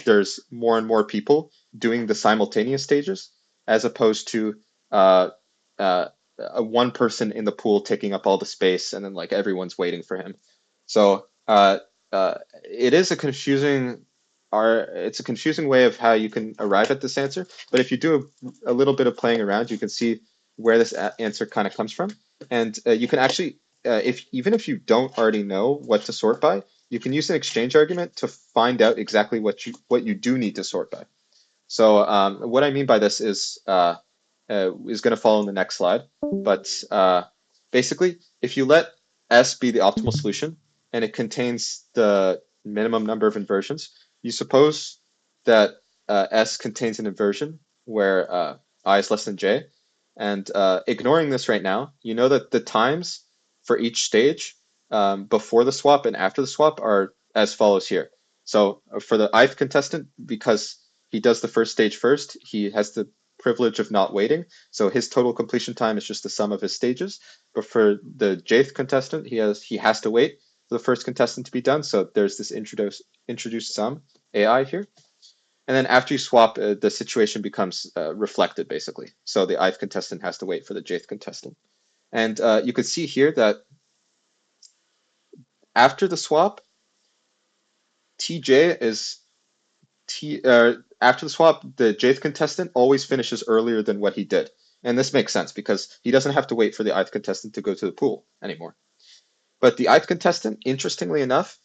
there's more and more people doing the simultaneous stages, as opposed to uh, uh, one person in the pool taking up all the space and then like everyone's waiting for him. So it is a confusing it's a confusing way of how you can arrive at this answer. But if you do a little bit of playing around, you can see where this answer kind of comes from, and you can actually if even if you don't already know what to sort by, you can use an exchange argument to find out exactly what you do need to sort by. So what I mean by this is going to follow in the next slide. But basically, if you let S be the optimal solution and it contains the minimum number of inversions, you suppose that S contains an inversion where I is less than J. And ignoring this right now, you know that the times for each stage before the swap and after the swap are as follows here. So for the ith contestant, because he does the first stage first, he has the privilege of not waiting. So his total completion time is just the sum of his stages. But for the jth contestant, he has to wait for the first contestant to be done. So there's this introduced sum AI here. And then after you swap, the situation becomes reflected basically. So the ith contestant has to wait for the jth contestant. And you can see here that after the swap, TJ is after the swap, the jth contestant always finishes earlier than what he did. And this makes sense because he doesn't have to wait for the ith contestant to go to the pool anymore. But the ith contestant, interestingly enough,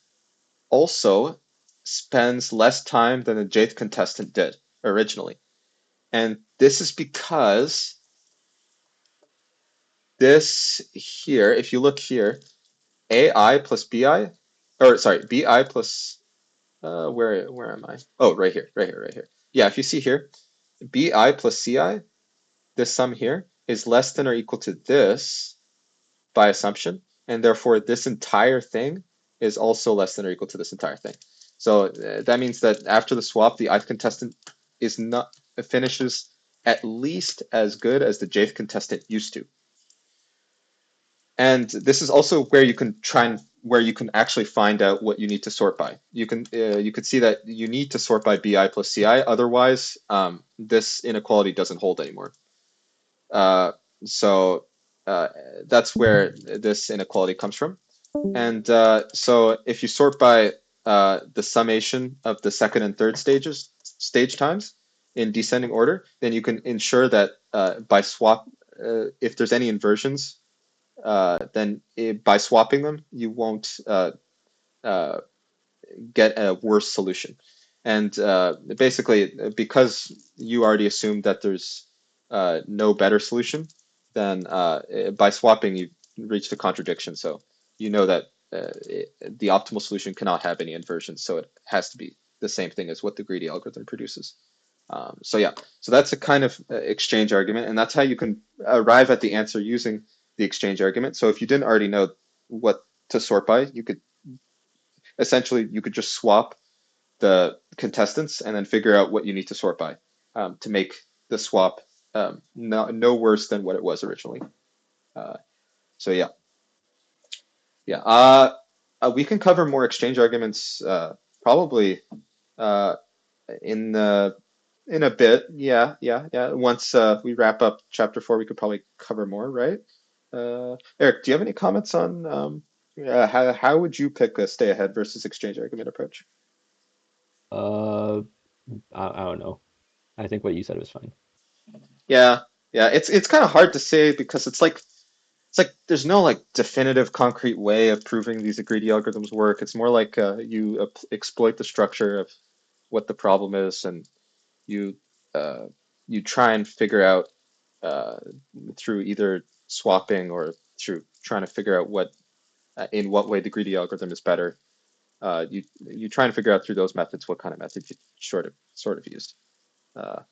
also spends less time than the jth contestant did originally. And this is because this here, if you look here, AI plus BI, or sorry, BI plus, where am I? Oh, right here, right here, right here. Yeah, if you see here, BI plus CI, this sum here is less than or equal to this by assumption, and therefore this entire thing is also less than or equal to this entire thing. So that means that after the swap, the ith contestant is not finishes at least as good as the jth contestant used to. And this is also where you can where you can actually find out what you need to sort by. You could see that you need to sort by BI plus CI, otherwise this inequality doesn't hold anymore. Uh, so that's where this inequality comes from. And so if you sort by the summation of the second and third stage times in descending order, then you can ensure that by swap, if there's any inversions, then by swapping them, you won't uh, get a worse solution. And basically, because you already assumed that there's no better solution, then by swapping, you reach the contradiction. So you know that the optimal solution cannot have any inversions. So it has to be the same thing as what the greedy algorithm produces. So yeah, so that's a kind of exchange argument, and that's how you can arrive at the answer using the exchange argument. So if you didn't already know what to sort by, you could just swap the contestants and then figure out what you need to sort by to make the swap no worse than what it was originally. So yeah. Yeah. We can cover more exchange arguments probably uh, in the in a bit. Yeah, yeah, yeah. Once we wrap up chapter 4, we could probably cover more, right? Eric, do you have any comments on how would you pick a stay ahead versus exchange argument approach? Uh, I don't know. I think what you said was fine. Yeah, yeah. It's kind of hard to say because it's like there's no like definitive concrete way of proving these greedy algorithms work. It's more like you exploit the structure of what the problem is, and you uh, you try and figure out uh, through either swapping or through trying to figure out what in what way the greedy algorithm is better. You try and figure out through those methods what kind of methods you sort of use. Uh,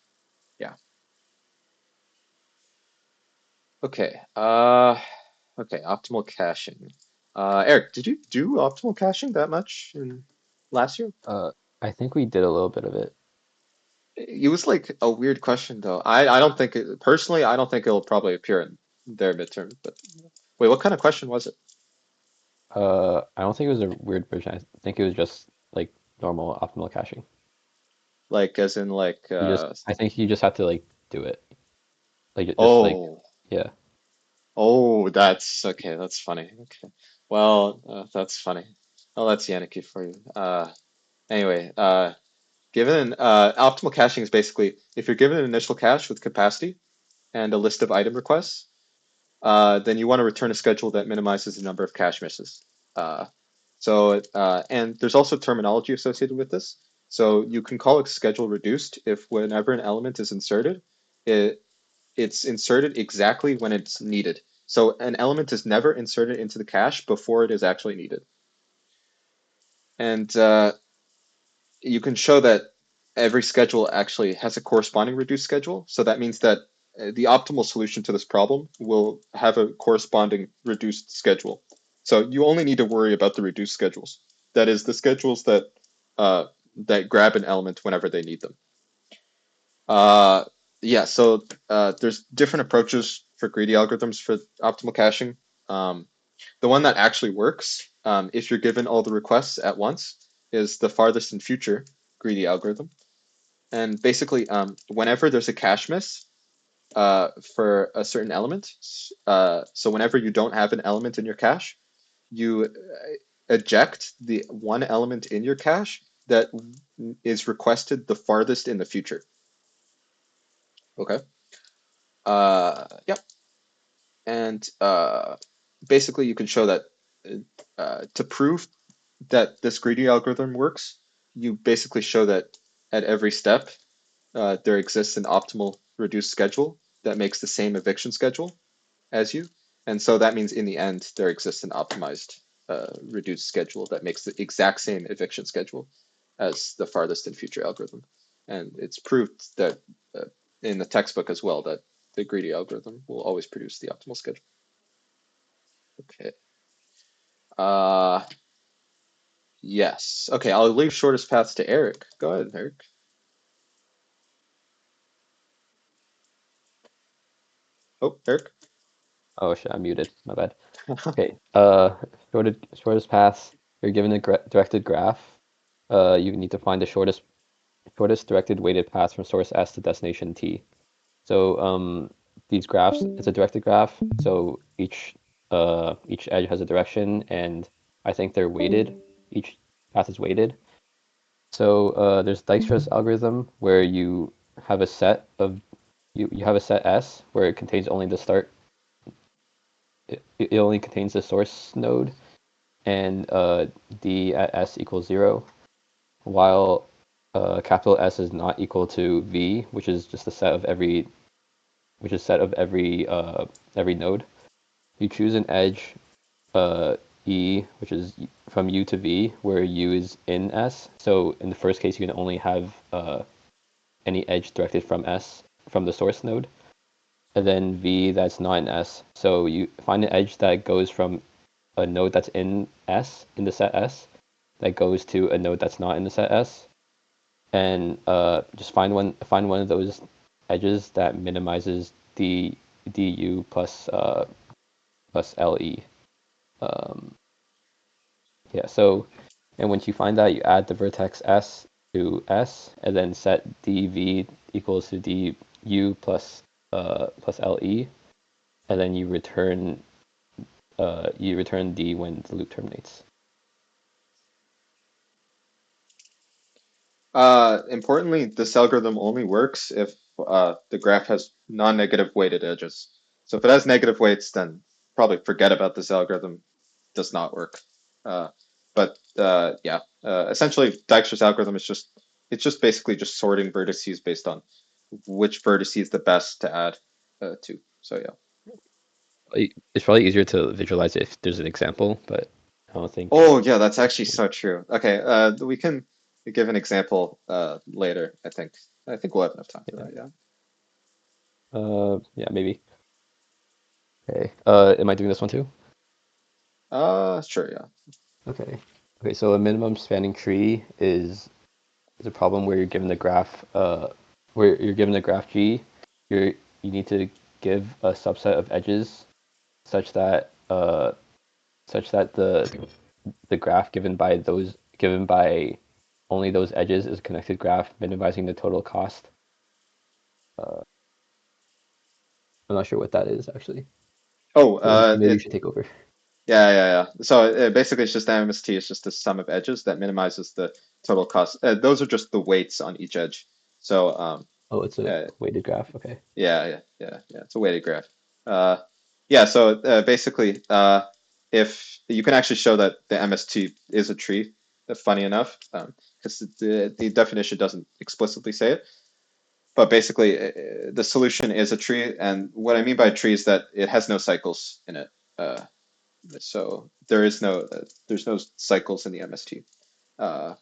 yeah. Okay. Okay. Optimal caching. Eric, did you do optimal caching that much in last year? I think we did a little bit of it. It was like a weird question though. I don't think personally I don't think it'll probably appear in their midterm. But wait, what kind of question was it? I don't think it was a weird version. I think it was just like normal optimal caching. Like as in like I think you just have to like do it. Like just like, oh. yeah. Oh, that's okay. That's funny. Okay. Well, that's funny. Oh, that's Yannicky for you. Anyway, given optimal caching is basically if you're given an initial cache with capacity and a list of item requests, then you want to return a schedule that minimizes the number of cache misses. Uh, and there's also terminology associated with this. So you can call a schedule reduced if whenever an element is inserted, it it's inserted exactly when it's needed. So an element is never inserted into the cache before it is actually needed. And you can show that every schedule actually has a corresponding reduced schedule. So that means that the optimal solution to this problem will have a corresponding reduced schedule. So you only need to worry about the reduced schedules. That is the schedules that grab an element whenever they need them. Uh, yeah, so there's different approaches for greedy algorithms for optimal caching. Um, the one that actually works, if you're given all the requests at once, is the farthest in future greedy algorithm. And basically, whenever there's a cache miss for a certain element, so whenever you don't have an element in your cache, you eject the one element in your cache that is requested the farthest in the future. Okay. Yep. And basically, you can show that to prove that this greedy algorithm works, you basically show that at every step there exists an optimal reduced schedule that makes the same eviction schedule as you. And so that means in the end, there exists an optimized reduced schedule that makes the exact same eviction schedule as the farthest in future algorithm. And it's proved that uh, in the textbook as well that the greedy algorithm will always produce the optimal schedule. Okay. Uh, yes. Okay, I'll leave shortest paths to Eric. Go ahead, Eric. Oh, Eric. Oh shit, I'm muted. My bad. Okay. Shortest path. You're given a directed graph. You need to find the shortest directed weighted path from source S to destination T. So these graphs, it's a directed graph. So each edge has a direction, and I think they're weighted. Each path is weighted. So there's Dijkstra's algorithm where you have a set of you have a set S where it contains only the start. It only contains the source node, and D at S equals 0, while capital S is not equal to V, which is just the set of every node. You choose an edge E, which is from U to V, where U is in S. So in the first case, you can only have any edge directed from S from the source node, and then V that's not in S. So you find an edge that goes from a node that's in S in the set S that goes to a node that's not in the set S, and just find one of those edges that minimizes the du plus plus le. Um, Yeah, so, and once you find that, you add the vertex S to S, and then set dv equals to du plus LE, and then you return D when the loop terminates. Importantly, this algorithm only works if the graph has non-negative weighted edges. So if it has negative weights, then probably forget about this algorithm. Does not work. Uh, but yeah, essentially Dijkstra's algorithm is just it's just basically just sorting vertices based on which vertice is the best to add to. So yeah. It's probably easier to visualize it if there's an example, but I don't think. Oh yeah, that's actually so true. Okay, we can give an example later. I think we'll have enough time for Yeah. that. Yeah. Yeah, maybe. Okay. Am I doing this one too? Sure. Yeah. Okay. Okay. So a minimum spanning tree is a problem where you're given the graph where you're given the graph G, you need to give a subset of edges such that the graph given by only those edges is a connected graph, minimizing the total cost. Uh, I'm not sure what that is actually. Oh, Maybe you should take over. yeah. So basically, it's just the MST. It's just the sum of edges that minimizes the total cost. Those are just the weights on each edge. So Oh, it's a uh, weighted graph. Okay. yeah. It's a weighted graph. Uh, yeah. So basically, if you can actually show that the MST is a tree, funny enough, because the definition doesn't explicitly say it. But basically, the solution is a tree, and what I mean by a tree is that it has no cycles in it. Uh, so there's no cycles in the MST. Uh,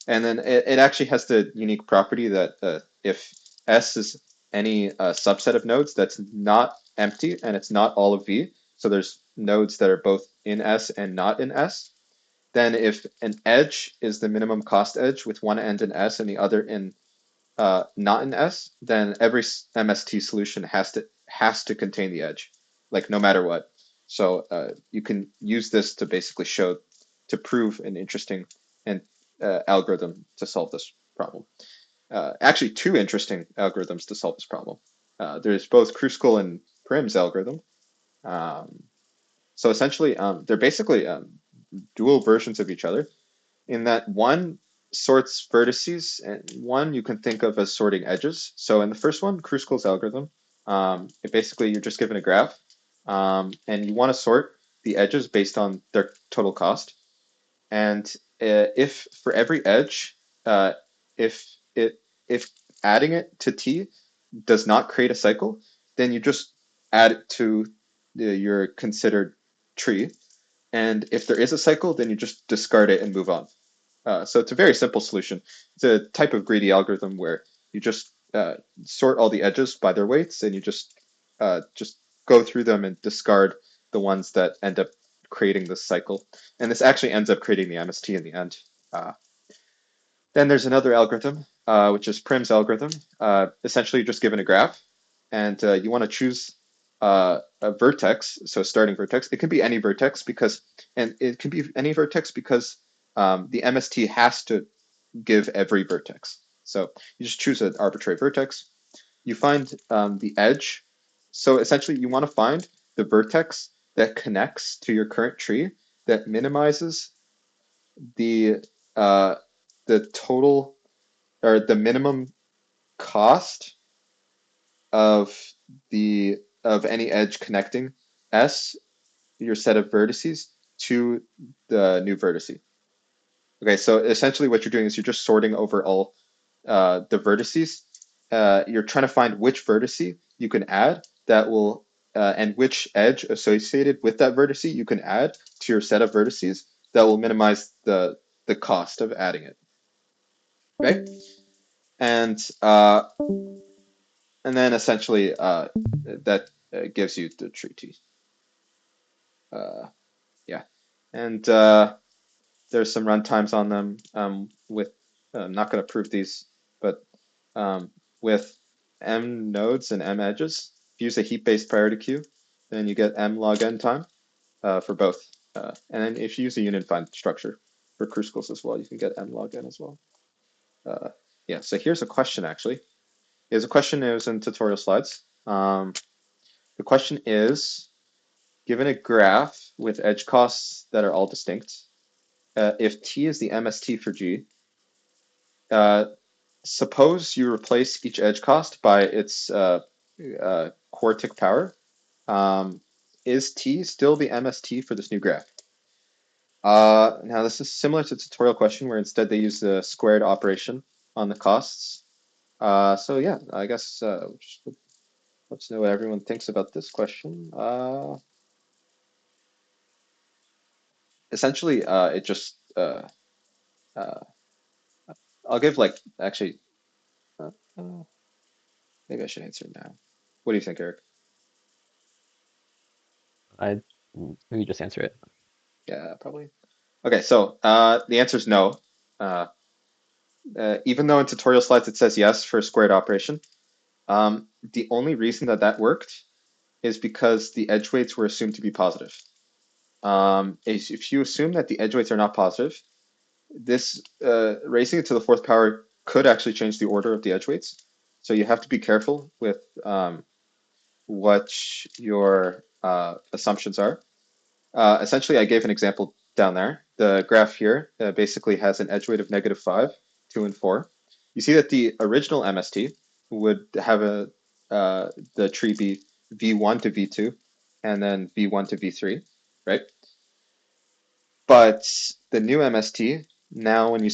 and then it actually has the unique property that if S is any subset of nodes that's not empty and it's not all of V, so there's nodes that are both in S and not in S, then if an edge is the minimum cost edge with one end in S and the other in not in S, then every MST solution has to contain the edge, like no matter what. So you can use this to basically show to prove an interesting and algorithm to solve this problem. Actually, two interesting algorithms to solve this problem. There's both Kruskal and Prim's algorithm. Um, so essentially, they're basically dual versions of each other in that one sorts vertices and one you can think of as sorting edges. So in the first one, Kruskal's algorithm, it basically you're just given a graph and you want to sort the edges based on their total cost. And if for every edge, uh, if it if adding it to t does not create a cycle, then you just add it to your considered tree. And if there is a cycle, then you just discard it and move on. So it's a very simple solution. It's a type of greedy algorithm where you just sort all the edges by their weights, and you just go through them and discard the ones that end up creating this cycle. And this actually ends up creating the MST in the end. Uh, then there's another algorithm, which is Prim's algorithm. Essentially, you're just given a graph, and you want to choose a vertex, so a starting vertex. It can be any vertex and it can be any vertex because the MST has to give every vertex. So you just choose an arbitrary vertex. You find the edge. So essentially, you want to find the vertex that connects to your current tree that minimizes the uh, the total or the minimum cost of of any edge connecting S, your set of vertices, to the new vertice. Okay, so essentially what you're doing is you're just sorting over all the vertices. You're trying to find which vertice you can add that will and which edge associated with that vertice you can add to your set of vertices that will minimize the cost of adding it. Okay, and then essentially that gives you the tree T. Yeah, and there's some runtimes on them with I'm not going to prove these, but with m nodes and m edges, if you use a heap-based priority queue, then you get m log n time for both. And then if you use a unified structure, for crucibles as well. You can get n log n as well. Yeah, so here's a question actually. Here's a question, it was in tutorial slides. The question is, given a graph with edge costs that are all distinct, if T is the MST for G, suppose you replace each edge cost by its quartic power. Is T still the MST for this new graph? Now this is similar to the tutorial question where instead they use the squared operation on the costs. So yeah, I guess let's know what everyone thinks about this question. Essentially, it just uh, I'll give like actually uh, uh, maybe I should answer it now. What do you think, Eric? I maybe just answer it. Yeah, probably. Okay, so the answer is no. Uh, Even though in tutorial slides it says yes for squared operation, the only reason that that worked is because the edge weights were assumed to be positive. If you assume that the edge weights are not positive, this raising it to the fourth power could actually change the order of the edge weights. So you have to be careful with what your assumptions are. Essentially, I gave an example down there. The graph here basically has an edge weight of -5, 2, and 4. You see that the original MST would have the tree be V1 to V2, and then V1 to V3, right? But the new MST, now when you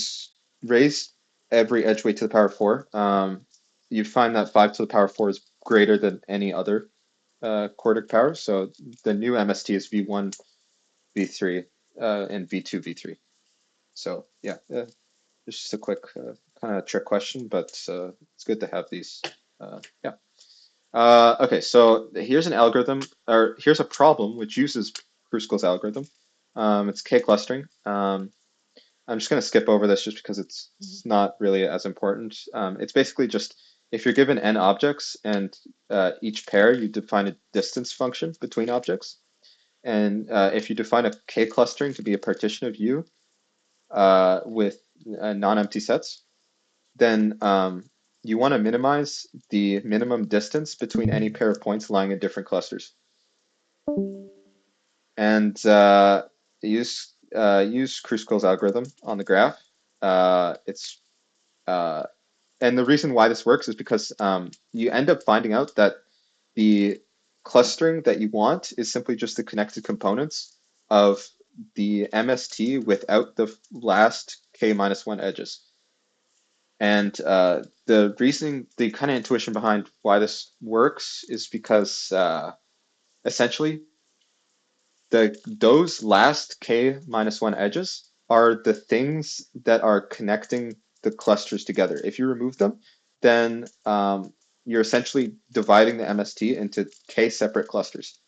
raise every edge weight to the power 4, you find that 5 to the power 4 is greater than any other quartic power. So the new MST is V1 V3, and V2, V3. So yeah, it's just a quick kind of trick question, but it's good to have these. Yeah. Okay, so here's an algorithm, or here's a problem which uses Kruskal's algorithm. It's K clustering. I'm just going to skip over this just because it's not really as important. It's basically just if you're given n objects and each pair you define a distance function between objects. And if you define a K clustering to be a partition of U with non-empty sets, then you want to minimize the minimum distance between any pair of points lying in different clusters. And use Kruskal's algorithm on the graph. It's and the reason why this works is because you end up finding out that the clustering that you want is simply just the connected components of the MST without the last k minus 1 edges. And the reasoning, the kind of intuition behind why this works is because essentially those last k minus 1 edges are the things that are connecting the clusters together. If you remove them, then you're essentially dividing the MST into k separate clusters.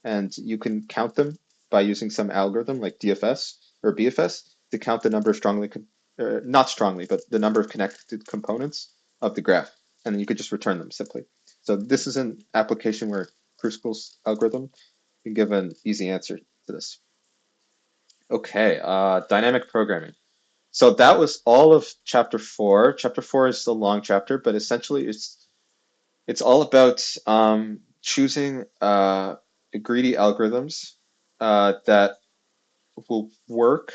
And you can count them by using some algorithm like DFS or BFS to count the number of not strongly, but the number of connected components of the graph. And then you could just return them simply. So this is an application where Kruskal's algorithm can give an easy answer to this. Okay, dynamic programming. So that was all of chapter 4. Chapter 4 is a long chapter, but essentially it's all about choosing greedy algorithms that will work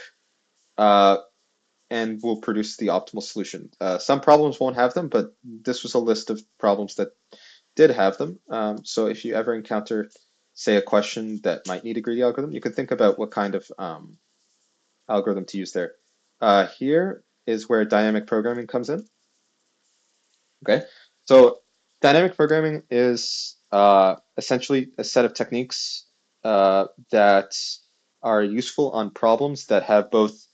and will produce the optimal solution. Some problems won't have them, but this was a list of problems that did have them. So if you ever encounter, say, a question that might need a greedy algorithm, you can think about what kind of algorithm to use there. Here is where dynamic programming comes in. Okay, so dynamic programming is essentially a set of techniques that are useful on problems that have both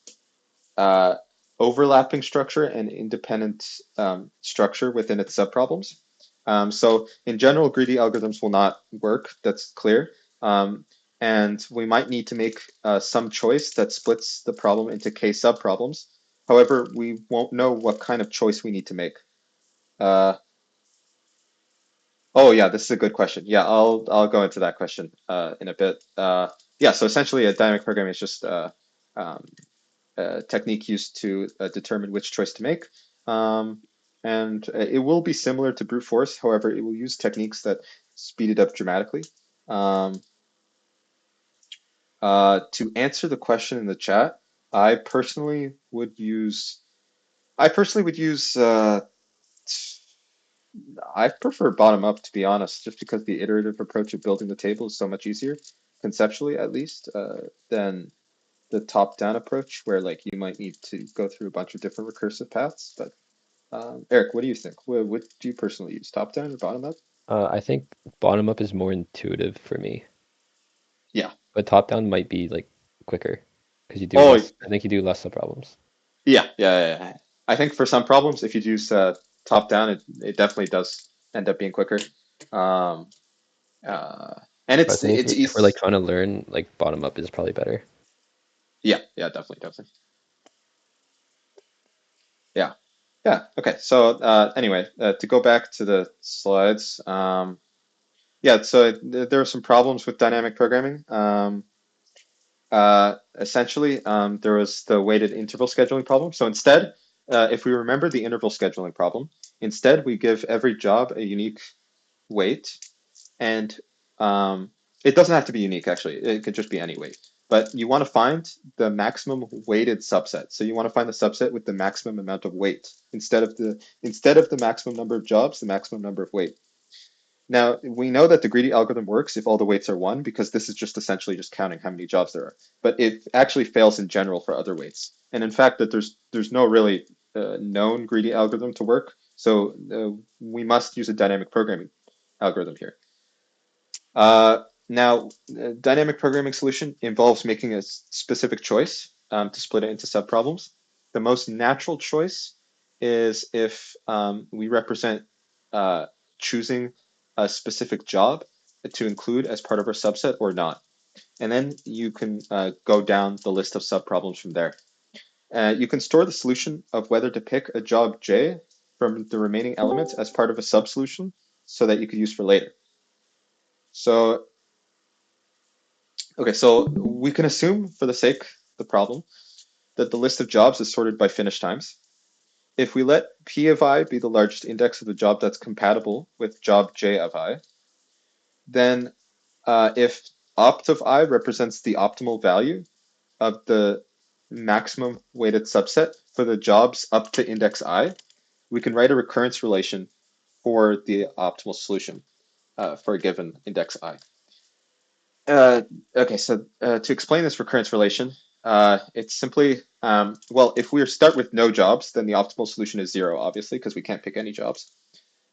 uh, overlapping structure and independent structure within its subproblems. So in general, greedy algorithms will not work. That's clear. And we might need to make some choice that splits the problem into k subproblems. However, we won't know what kind of choice we need to make. Oh yeah, this is a good question. Yeah, I'll go into that question in a bit. Yeah, so essentially a dynamic programming is just um, technique used to determine which choice to make. And it will be similar to brute force. However, it will use techniques that speed it up dramatically. Um, to answer the question in the chat, I personally would use. I personally would use. I prefer bottom up, to be honest, just because the iterative approach of building the table is so much easier, conceptually at least, than the top down approach, where like you might need to go through a bunch of different recursive paths. But Eric, what do you think? What do you personally use, top down or bottom up? I think bottom up is more intuitive for me, Yeah. but top down might be like quicker because you do Oh, less. I think you do less of problems. yeah. I think for some problems, if you use top down, it definitely does end up being quicker. Um, uh, and But I think it's if we're like easy. trying to learn, like bottom up is probably better. Yeah, definitely. Yeah. Yeah. Okay. So anyway, to go back to the slides, yeah. So there are some problems with dynamic programming. Essentially, there was the weighted interval scheduling problem. So instead, if we remember the interval scheduling problem, instead we give every job a unique weight, and it doesn't have to be unique. Actually, it could just be any weight. But you want to find the maximum weighted subset. So you want to find the subset with the maximum amount of weight instead of the maximum number of jobs, the maximum number of weight. Now, we know that the greedy algorithm works if all the weights are one, because this is just essentially just counting how many jobs there are. But it actually fails in general for other weights. And in fact, that there's no really known greedy algorithm to work. So we must use a dynamic programming algorithm here. Now, dynamic programming solution involves making a specific choice to split it into subproblems. The most natural choice is if we represent choosing a specific job to include as part of our subset or not. And then you can go down the list of subproblems from there. You can store the solution of whether to pick a job J from the remaining elements as part of a subsolution so that you could use for later. So okay, so we can assume, for the sake of the problem, that the list of jobs is sorted by finish times. If we let P of I be the largest index of the job that's compatible with job J of I, then if opt of I represents the optimal value of the maximum weighted subset for the jobs up to index I, we can write a recurrence relation for the optimal solution for a given index I. Uh, okay, so to explain this recurrence relation, it's simply, well, if we start with no jobs, then the optimal solution is zero, obviously, because we can't pick any jobs.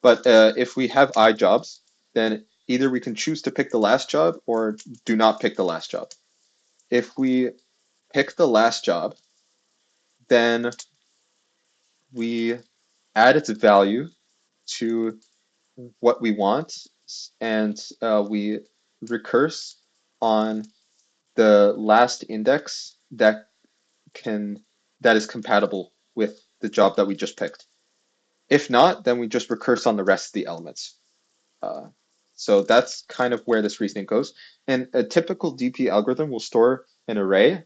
But if we have I jobs, then either we can choose to pick the last job or do not pick the last job. If we pick the last job, then we add its value to what we want, and we recurse on the last index that is compatible with the job that we just picked. If not, then we just recurse on the rest of the elements. Uh, so that's kind of where this reasoning goes. And a typical DP algorithm will store an array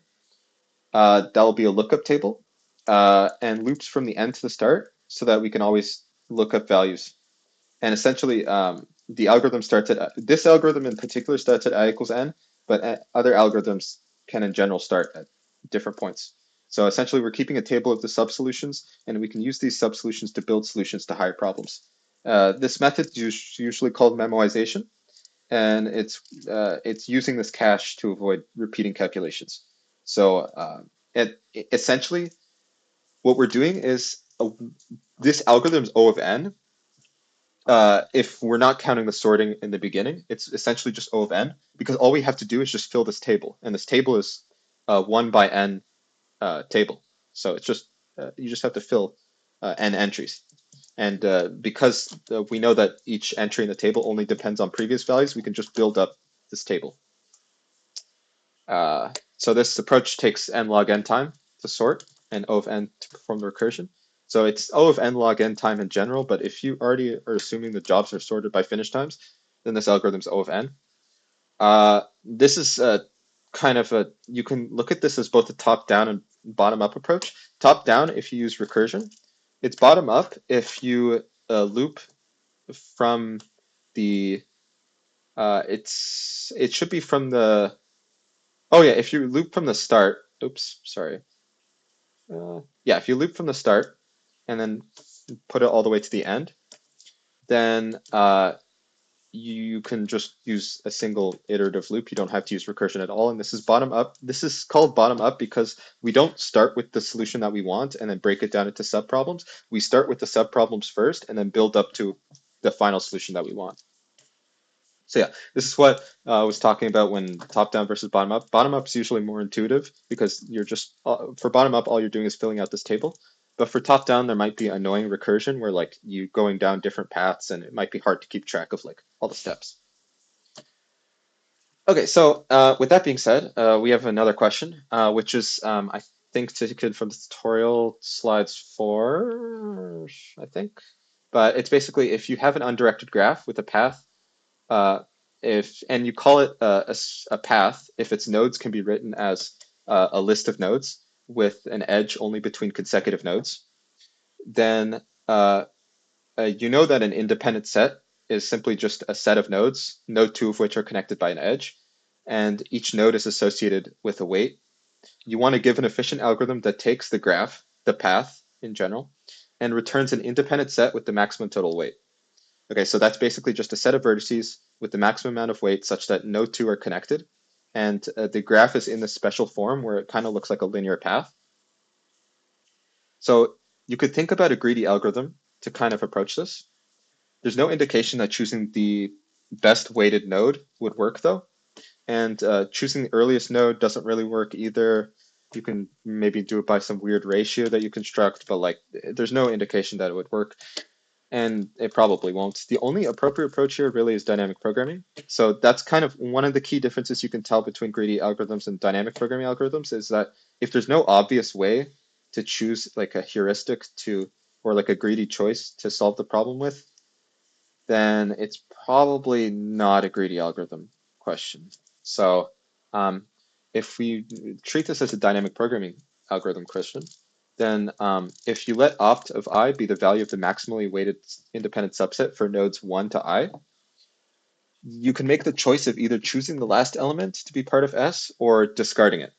that will be a lookup table and loops from the end to the start so that we can always look up values. And essentially, the algorithm starts at this algorithm in particular starts at I equals n, but other algorithms can in general start at different points. So essentially, we're keeping a table of the subsolutions, and we can use these subsolutions to build solutions to higher problems. This method is usually called memoization, and it's using this cache to avoid repeating calculations. So essentially, what we're doing is this algorithm's O of n. If we're not counting the sorting in the beginning, it's essentially just O of n, because all we have to do is just fill this table, and this table is 1 by n table. So it's just you just have to fill n entries. And because we know that each entry in the table only depends on previous values, we can just build up this table. So this approach takes n log n time to sort and O of n to perform the recursion. So it's O of n log n time in general, but if you already are assuming the jobs are sorted by finish times, then this algorithm's O of n. This is kind of you can look at this as both a top-down and bottom up approach. Top down if you use recursion. It's bottom up if you loop from the it should be from the oh yeah, if you loop from the start. Oops, sorry. Yeah, if you loop from the start and then put it all the way to the end, then you can just use a single iterative loop. You don't have to use recursion at all. And this is bottom up. This is called bottom up because we don't start with the solution that we want and then break it down into subproblems. We start with the subproblems first and then build up to the final solution that we want. So yeah, this is what I was talking about when top down versus bottom up. Bottom up is usually more intuitive because you're just for bottom up, all you're doing is filling out this table. But for top down, there might be annoying recursion where like you going down different paths and it might be hard to keep track of like all the steps. Okay, so with that being said, we have another question, which is I think taken from the tutorial slides 4, I think. But it's basically if you have an undirected graph with a path, and you call it a path, if its nodes can be written as a list of nodes with an edge only between consecutive nodes, then you know that an independent set is simply just a set of nodes, node 2 of which are connected by an edge, and each node is associated with a weight. You want to give an efficient algorithm that takes the graph, the path in general, and returns an independent set with the maximum total weight. Okay, so that's basically just a set of vertices with the maximum amount of weight such that no two are connected. And the graph is in this special form where it kind of looks like a linear path. So you could think about a greedy algorithm to kind of approach this. There's no indication that choosing the best weighted node would work though. And choosing the earliest node doesn't really work either. You can maybe do it by some weird ratio that you construct, but like there's no indication that it would work. And it probably won't. The only appropriate approach here really is dynamic programming. So that's kind of one of the key differences you can tell between greedy algorithms and dynamic programming algorithms is that if there's no obvious way to choose like a heuristic to, or like a greedy choice to solve the problem with, then it's probably not a greedy algorithm question. So if we treat this as a dynamic programming algorithm question, then if you let opt of I be the value of the maximally weighted independent subset for nodes 1 to I, you can make the choice of either choosing the last element to be part of S or discarding it.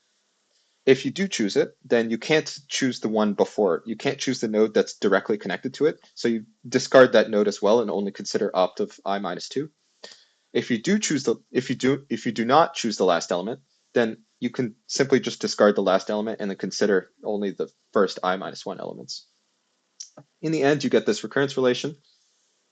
If you do choose it, then you can't choose the one before it. You can't choose the node that's directly connected to it. So you discard that node as well and only consider opt of I minus 2. If you do not choose the last element, then you can simply just discard the last element and then consider only the first I minus 1 elements. In the end, you get this recurrence relation.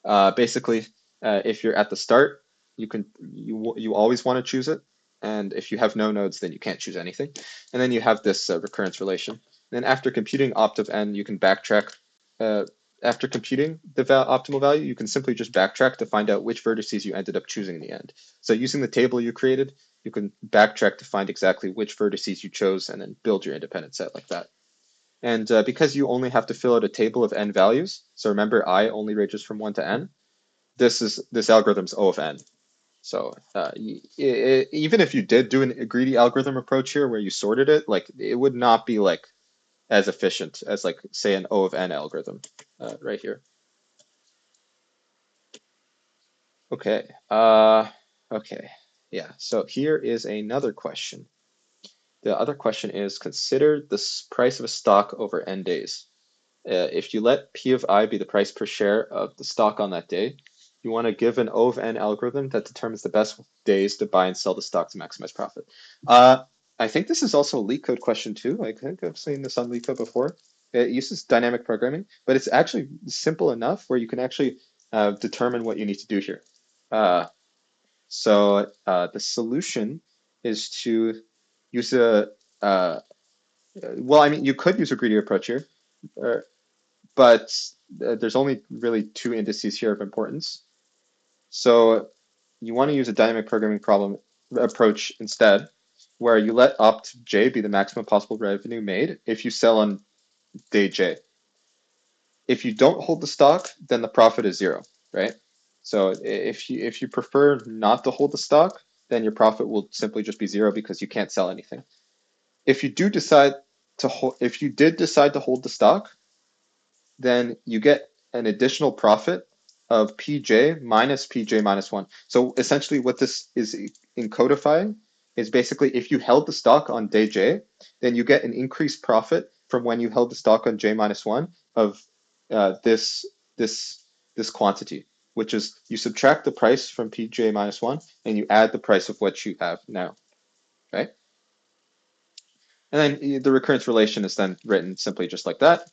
Basically, if you're at the start, you always want to choose it, and if you have no nodes, then you can't choose anything. And then you have this recurrence relation. And then after computing opt of n, you can backtrack. After computing the optimal value, you can simply just backtrack to find out which vertices you ended up choosing in the end. So using the table you created, you can backtrack to find exactly which vertices you chose and then build your independent set like that. And because you only have to fill out a table of n values, so remember I only ranges from 1 to n, this algorithm's O of n. So even if you did do a greedy algorithm approach here where you sorted it, like it would not be like as efficient as like say an O of n algorithm right here. Okay. Okay. Yeah. So here is another question. The other question is consider the price of a stock over n days. If you let P of I be the price per share of the stock on that day, you want to give an O of n algorithm that determines the best days to buy and sell the stock to maximize profit. I think this is also a leak code question too. I think I've seen this on leak code before. It uses dynamic programming, but it's actually simple enough where you can actually determine what you need to do here. So the solution is to use well, I mean, you could use a greedy approach here, but there's only really 2 indices here of importance. So you want to use a dynamic programming problem approach instead, where you let opt j be the maximum possible revenue made if you sell on day j. If you don't hold the stock, then the profit is 0, right? So if you prefer not to hold the stock, then your profit will simply just be 0 because you can't sell anything. If you do decide if you did decide to hold the stock, then you get an additional profit of PJ minus PJ minus 1. So essentially what this is encodifying is basically if you held the stock on day J, then you get an increased profit from when you held the stock on J minus 1 of this this quantity, which is you subtract the price from PJ minus 1 and you add the price of what you have now, right? And then the recurrence relation is then written simply just like that,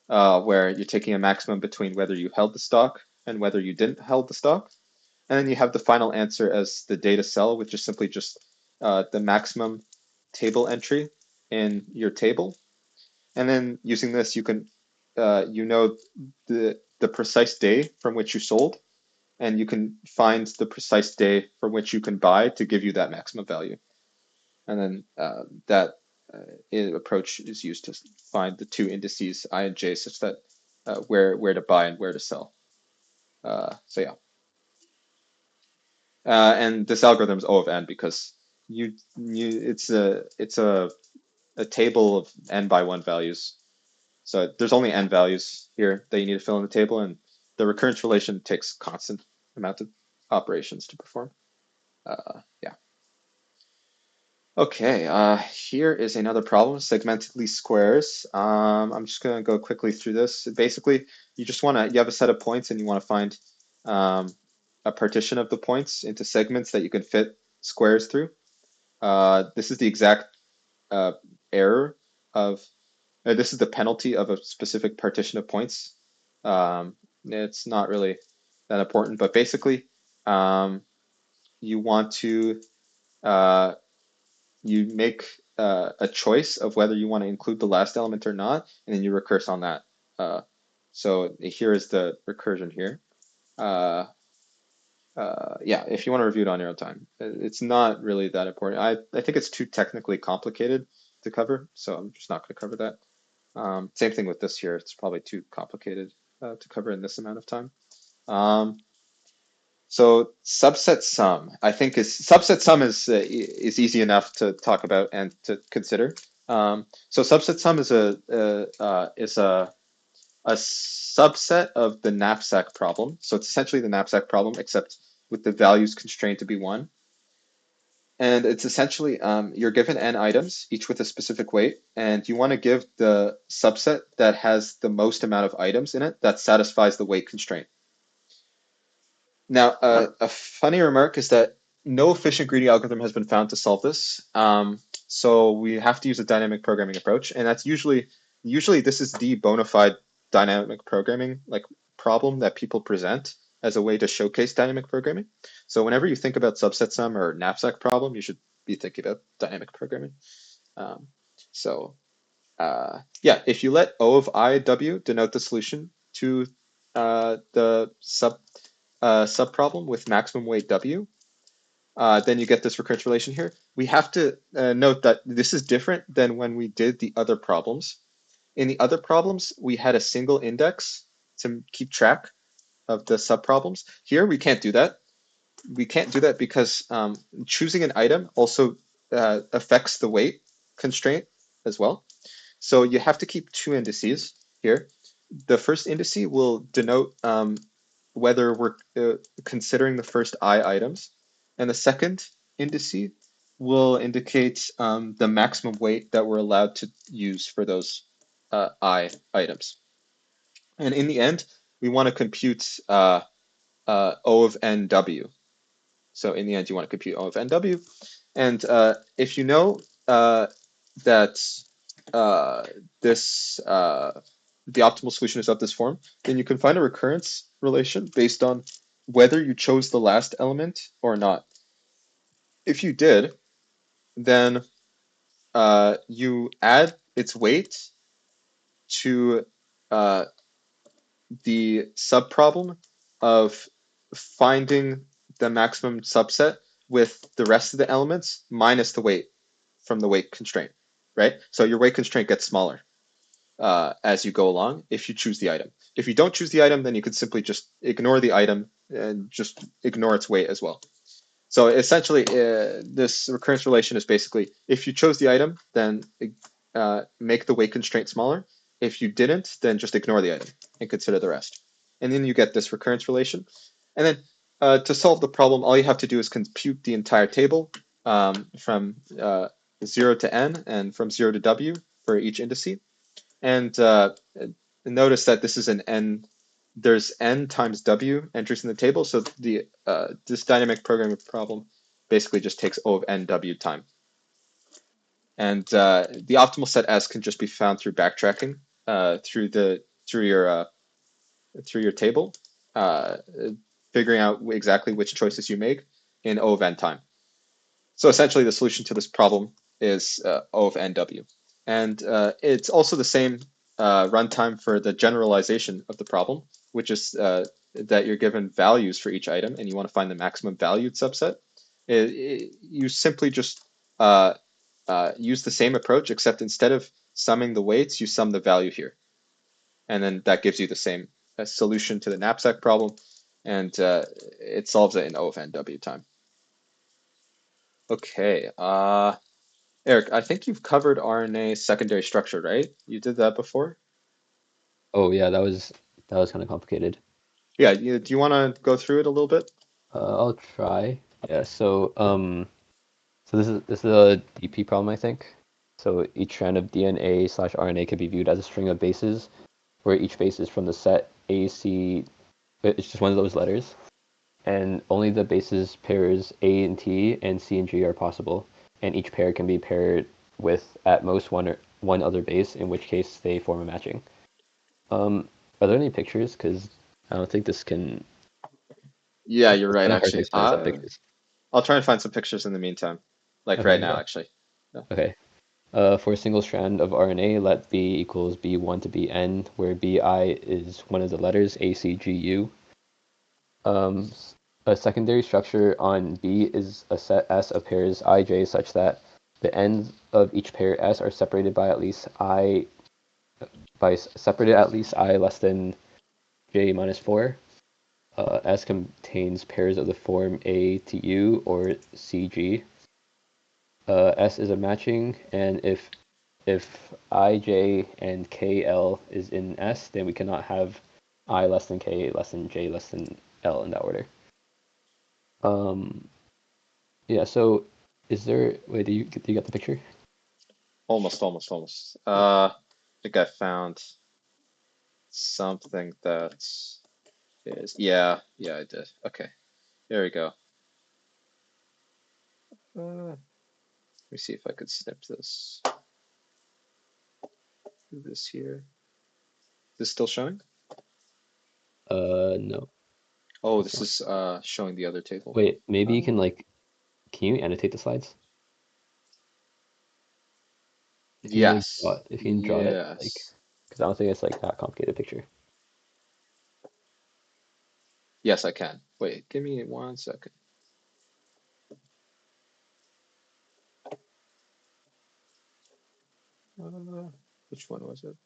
where you're taking a maximum between whether you held the stock and whether you didn't held the stock. And then you have the final answer as the data cell, which is simply just the maximum table entry in your table. And then using this, you can, you know, the precise day from which you sold, and you can find the precise day from which you can buy to give you that maximum value. And then that approach is used to find the two indices I and J, such that where to buy and where to sell. So yeah, and this algorithm is O of n because it's a table of n by 1 values. So there's only n values here that you need to fill in the table, and the recurrence relation takes constant amount of operations to perform. Yeah. Okay, here is another problem, segmented least squares. I'm just going to go quickly through this. Basically, you have a set of points and you want to find a partition of the points into segments that you can fit squares through. This is the exact error of, this is the penalty of a specific partition of points. It's not really that important, but basically, you want to you make a choice of whether you want to include the last element or not, and then you recurse on that. So here is the recursion here. Yeah, if you want to review it on your own time. It's not really that important. I think it's too technically complicated to cover, so I'm just not going to cover that. Same thing with this here. It's probably too complicated to cover in this amount of time. So subset sum, I think subset sum is easy enough to talk about and to consider. So subset sum is a subset of the knapsack problem. So it's essentially the knapsack problem, except with the values constrained to be 1. And it's essentially you're given n items, each with a specific weight, and you want to give the subset that has the most amount of items in it that satisfies the weight constraint. Now, a funny remark is that no efficient greedy algorithm has been found to solve this. So we have to use a dynamic programming approach, and that's usually this is the bona fide dynamic programming problem that people present as a way to showcase dynamic programming. So whenever you think about subset sum or knapsack problem, you should be thinking about dynamic programming. Yeah, if you let O of I W denote the solution to the subproblem with maximum weight W, then you get this recurrence relation here. We have to note that this is different than when we did the other problems. In the other problems, we had a single index to keep track of the subproblems. Here, we can't do that. We can't do that because choosing an item also affects the weight constraint as well. So you have to keep 2 indices here. The first indice will denote whether we're considering the first I items, and the second indice will indicate the maximum weight that we're allowed to use for those I items. And in the end, we want to compute O of NW. So in the end, you want to compute O of NW. And if you know that this the optimal solution is of this form, then you can find a recurrence relation based on whether you chose the last element or not. If you did, then you add its weight to the subproblem of finding the maximum subset with the rest of the elements minus the weight from the weight constraint, right? So your weight constraint gets smaller as you go along if you choose the item. If you don't choose the item, then you could simply just ignore the item and just ignore its weight as well. So essentially, this recurrence relation is basically if you chose the item, then make the weight constraint smaller. If you didn't, then just ignore the item and consider the rest. And then you get this recurrence relation. And then to solve the problem, all you have to do is compute the entire table from 0 to n and from 0 to w for each indice. And notice that this is an n. There's n times w entries in the table, so the this dynamic programming problem basically just takes O of n w time. And the optimal set S can just be found through backtracking through your table, uh, figuring out exactly which choices you make in O of n time. So essentially, the solution to this problem is O of nw. And it's also the same runtime for the generalization of the problem, which is that you're given values for each item and you want to find the maximum valued subset. You simply just use the same approach, except instead of summing the weights, you sum the value here. And then that gives you the same solution to the knapsack problem, and it solves it in O of nw time. Okay, Eric, I think you've covered RNA secondary structure, right? You did that before? Oh yeah, that was kind of complicated. Yeah, do you want to go through it a little bit? I'll try. Yeah. So this is a DP problem, I think. So each strand of DNA/RNA can be viewed as a string of bases, where each base is from the set A, C. It's just one of those letters, and only the bases pairs A and T and C and G are possible, and each pair can be paired with at most one other base, in which case they form a matching. Are there any pictures? Because I don't think this can. Yeah, you're It's right, kind of hard to actually. explain without pictures. I'll try and find some pictures in the meantime, like right Okay, now, yeah. actually. Yeah. Okay. For a single strand of RNA, let B equals B1 to Bn, where Bi is one of the letters ACGU. Um, a secondary structure on B is a set S of pairs IJ such that the ends of each pair S are separated by at least I less than J minus 4. S contains pairs of the form A to U or CG. S is a matching, and if I, J, and K, L is in S, then we cannot have I less than K less than J less than L in that order. Um, yeah. So, is there? Wait, do you get the picture? Almost. I think I found something that is, yeah, I did. Okay, there we go. Let me see if I could snip this here. Is this still showing? No, Oh, it's this not. is showing the other table. Wait, maybe you can Uh, like, can you annotate the slides? If you like, yes, if you can draw it, like, yes, because I don't think it's like that complicated picture. yes, I can. Wait, give me 1 second. Uh, which one was it?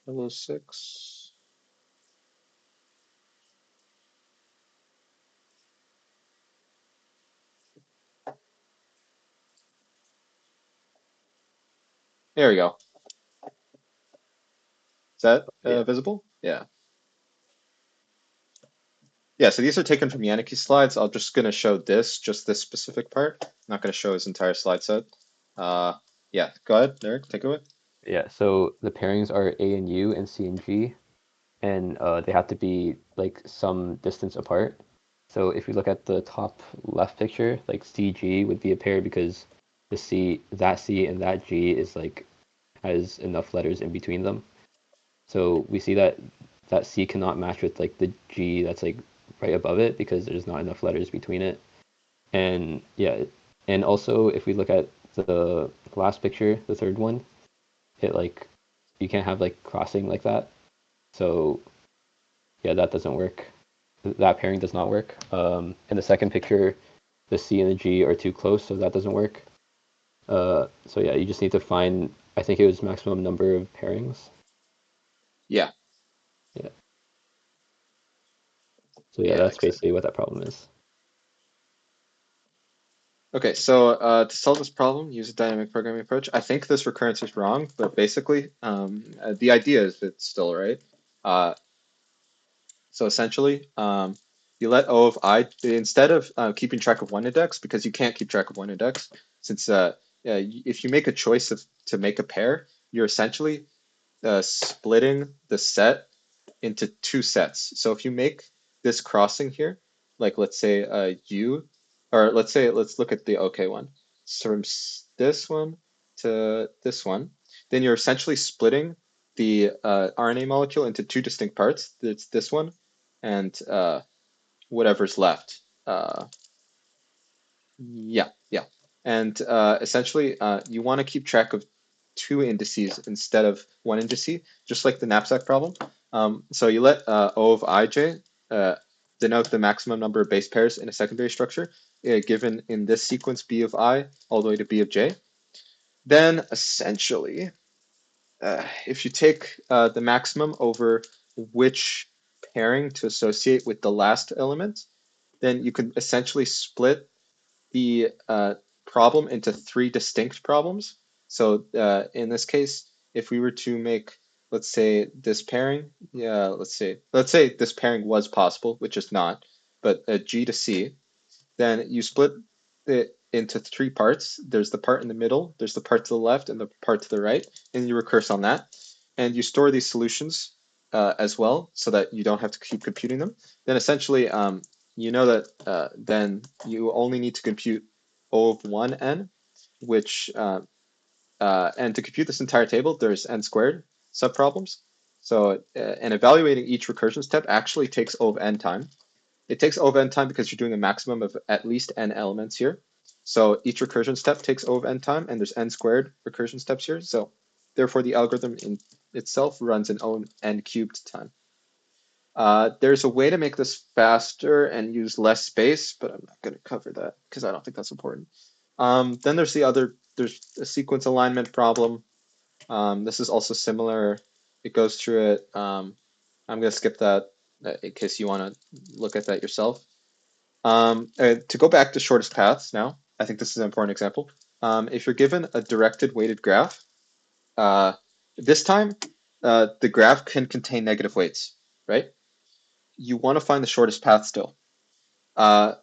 Hello 6. There we go. Is that Yeah. visible? Yeah. Yeah, so these are taken from Yannicki's slides. I'm just going to show just this specific part. I'm not going to show his entire slide set. Uh, yeah, go ahead, Eric, take it away. Yeah. So the pairings are A and U and C and G, and they have to be like some distance apart. So if you look at the top left picture, like CG would be a pair because that C and that G is like has enough letters in between them. So we see that C cannot match with like the G that's like right above it because there's not enough letters between it. And yeah, and also if we look at the last picture, the third one, it like you can't have like crossing like that. So yeah, that doesn't work. That pairing does not work. In the second picture, the C and the G are too close, so that doesn't work. So yeah, you just need to find. I think it was maximum number of pairings. Yeah, Yeah. So yeah, yeah, that's exactly. basically what that problem is. Okay, so to solve this problem, use a dynamic programming approach. I think this recurrence is wrong, but basically, the idea is it's still right. Uh, so essentially, you let O of I, instead of keeping track of one index, because you can't keep track of one index, since if you make a choice to make a pair, you're essentially splitting the set into two sets. So if you make this crossing here, like let's say U, or let's look at the OK one. So from this one to this one, then you're essentially splitting the RNA molecule into two distinct parts. It's this one and whatever's left. Yeah. And essentially, you want to keep track of two indices instead of one indice, just like the knapsack problem. So you let O of ij denote the maximum number of base pairs in a secondary structure, given in this sequence B of I all the way to B of j. Then essentially, if you take the maximum over which pairing to associate with the last element, then you can essentially split the problem into three distinct problems. So in this case, if we were to make, let's say this pairing, let's say this pairing was possible, which is not, but G to C, then you split it into three parts. There's the part in the middle, there's the part to the left, and the part to the right, and you recurse on that. And you store these solutions as well so that you don't have to keep computing them. Then essentially, you know that then you only need to compute O of 1n, which, and to compute this entire table, there's n squared subproblems. So, and evaluating each recursion step actually takes O of n time. It takes O of n time because you're doing a maximum of at least n elements here. So each recursion step takes O of n time, and there's n squared recursion steps here. So therefore, the algorithm in itself runs in O n cubed time. There's a way to make this faster and use less space, but I'm not going to cover that because I don't think that's important. Then there's there's a sequence alignment problem. This is also similar. It goes through it. I'm going to skip that in case you want to look at that yourself. To go back to shortest paths now, I think this is an important example. If you're given a directed weighted graph, uh, this time the graph can contain negative weights, right? You want to find the shortest path still.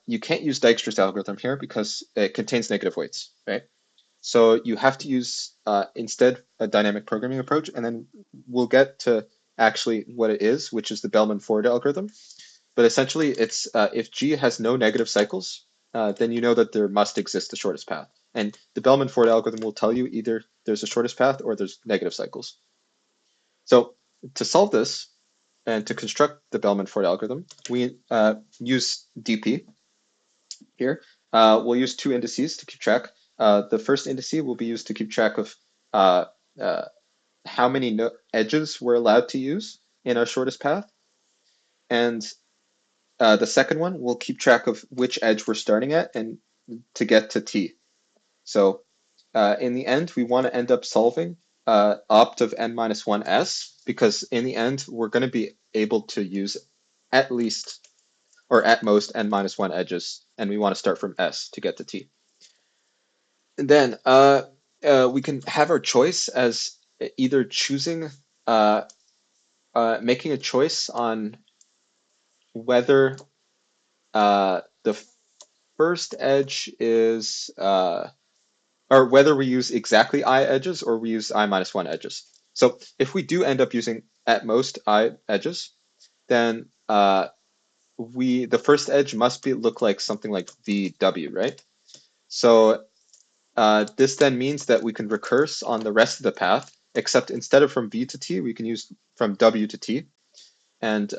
You can't use Dijkstra's algorithm here because it contains negative weights, right? So you have to use instead a dynamic programming approach, and then we'll get to actually what it is, which is the Bellman-Ford algorithm. But essentially, it's if G has no negative cycles, then you know that there must exist the shortest path. And the Bellman-Ford algorithm will tell you either there's a shortest path or there's negative cycles. So to solve this and to construct the Bellman-Ford algorithm, we use DP here. We'll use two indices to keep track. The first indice will be used to keep track of uh, uh, how many edges we're allowed to use in our shortest path. And the second one will keep track of which edge we're starting at and to get to t. So in the end, we want to end up solving opt of n minus 1 s, because in the end, we're going to be able to use at least or at most n minus 1 edges, and we want to start from s to get to t. And then we can have our choice as either choosing, making a choice on whether the first edge is, or whether we use exactly I edges or we use I minus 1 edges. So if we do end up using at most I edges, then the first edge must look like something like VW, right? So this then means that we can recurse on the rest of the path, except instead of from V to T, we can use from W to T. And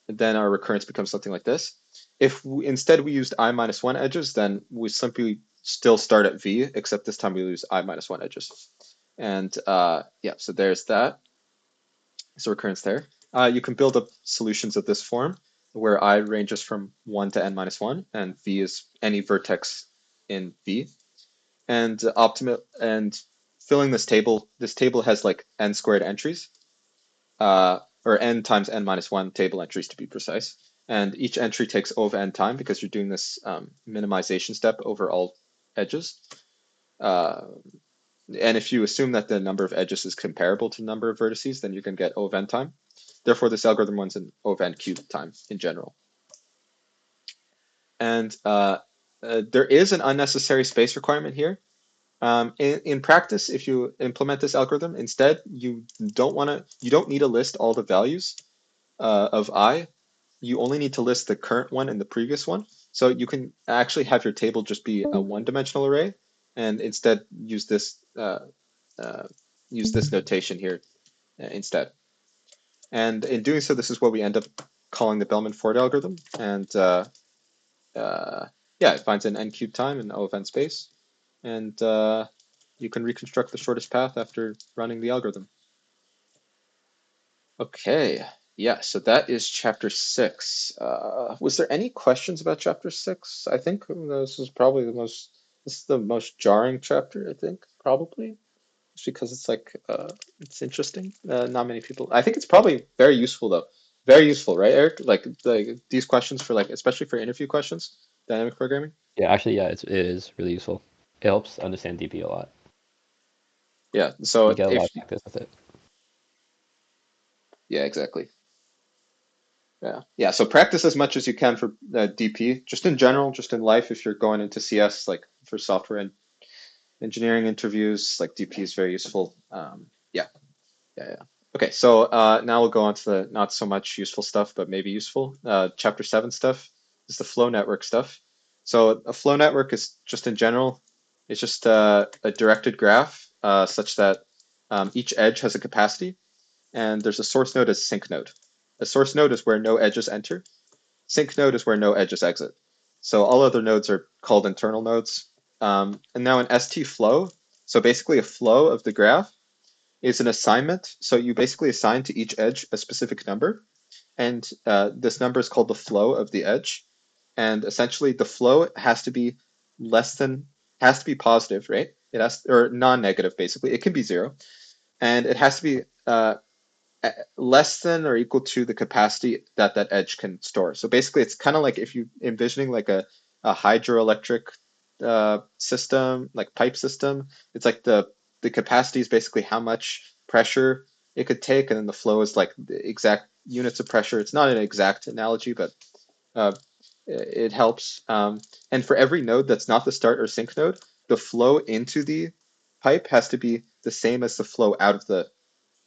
then our recurrence becomes something like this. If instead we used I minus 1 edges, then we simply still start at V, except this time we lose I minus 1 edges. And yeah, so there's that. So recurrence there. You can build up solutions of this form where I ranges from 1 to n minus 1, and V is any vertex in V. And filling this table has like n squared entries, or n times n minus 1 table entries to be precise. And each entry takes O of n time because you're doing this minimization step over all edges. Uh, and if you assume that the number of edges is comparable to the number of vertices, then you're going to get O of n time. Therefore, this algorithm runs in O of n cubed time in general. And there is an unnecessary space requirement here. In practice, if you implement this algorithm, instead you don't need to list all the values of I. You only need to list the current one and the previous one. So you can actually have your table just be a one-dimensional array, and instead use this notation here instead. And in doing so, this is what we end up calling the Bellman-Ford algorithm. And yeah, it finds an n cubed time in O of n space, and you can reconstruct the shortest path after running the algorithm. Okay, yeah, so that is chapter 6. Was there any questions about chapter 6? I think this is the most jarring chapter, I think, probably. Just because it's like, it's interesting. Not many people, I think it's probably very useful though. Very useful, right, Eric? Like these questions for like, especially for interview questions, dynamic programming. Yeah, actually, yeah, it is really useful. It helps understand DP a lot. Yeah, so You get a lot if, of practice with it. yeah, exactly. Yeah. So practice as much as you can for DP, just in general, just in life. If you're going into CS, like for software and engineering interviews, like DP is very useful. Yeah. Okay, so now we'll go on to the not so much useful stuff, but maybe useful. Chapter 7 stuff is the flow network stuff. So a flow network is just in general, it's just a directed graph such that each edge has a capacity, and there's a source node as a sink node. A source node is where no edges enter. Sink node is where no edges exit. So all other nodes are called internal nodes. And now an ST flow, so basically a flow of the graph, is an assignment. So you basically assign to each edge a specific number, and this number is called the flow of the edge. And essentially, the flow has to be positive, right? It has, or non-negative, basically. It can be 0, and it has to be less than or equal to the capacity that that edge can store. So basically, it's kind of like if you envisioning like a hydroelectric system, like pipe system. It's like the capacity is basically how much pressure it could take, and then the flow is like the exact units of pressure. It's not an exact analogy, but uh, it helps. And for every node that's not the start or sink node, the flow into the pipe has to be the same as the flow out of the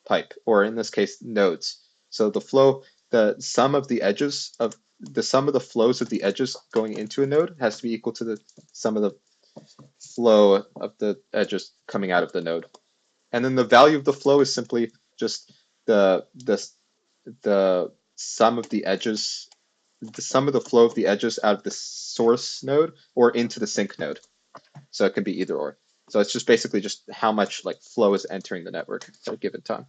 pipe, or in this case, nodes. So the sum of the flows of the edges going into a node has to be equal to the sum of the flow of the edges coming out of the node. And then the value of the flow is simply just the sum of the edges, the sum of the flow of the edges out of the source node or into the sink node. So it can be either or. So it's just basically just how much like flow is entering the network at a given time.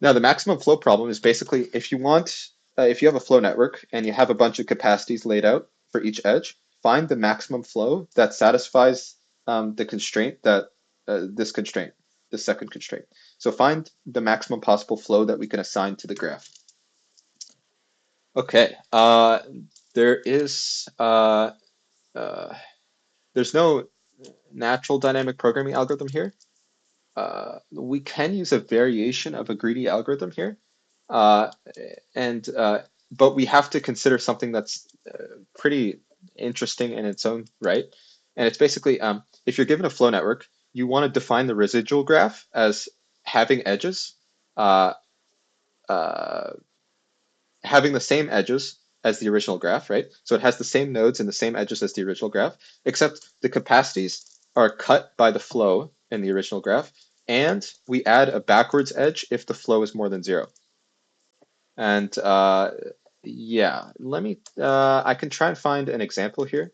Now, the maximum flow problem is basically if you have a flow network and you have a bunch of capacities laid out for each edge, find the maximum flow that satisfies the constraint this second constraint. So find the maximum possible flow that we can assign to the graph. Okay, there's no natural dynamic programming algorithm here. We can use a variation of a greedy algorithm here, uh, but we have to consider something that's pretty interesting in its own right. And it's basically, if you're given a flow network, you want to define the residual graph as having edges, uh, uh, having the same edges as the original graph, right? So it has the same nodes and the same edges as the original graph, except the capacities are cut by the flow in the original graph, and we add a backwards edge if the flow is more than 0. And yeah, I can try and find an example here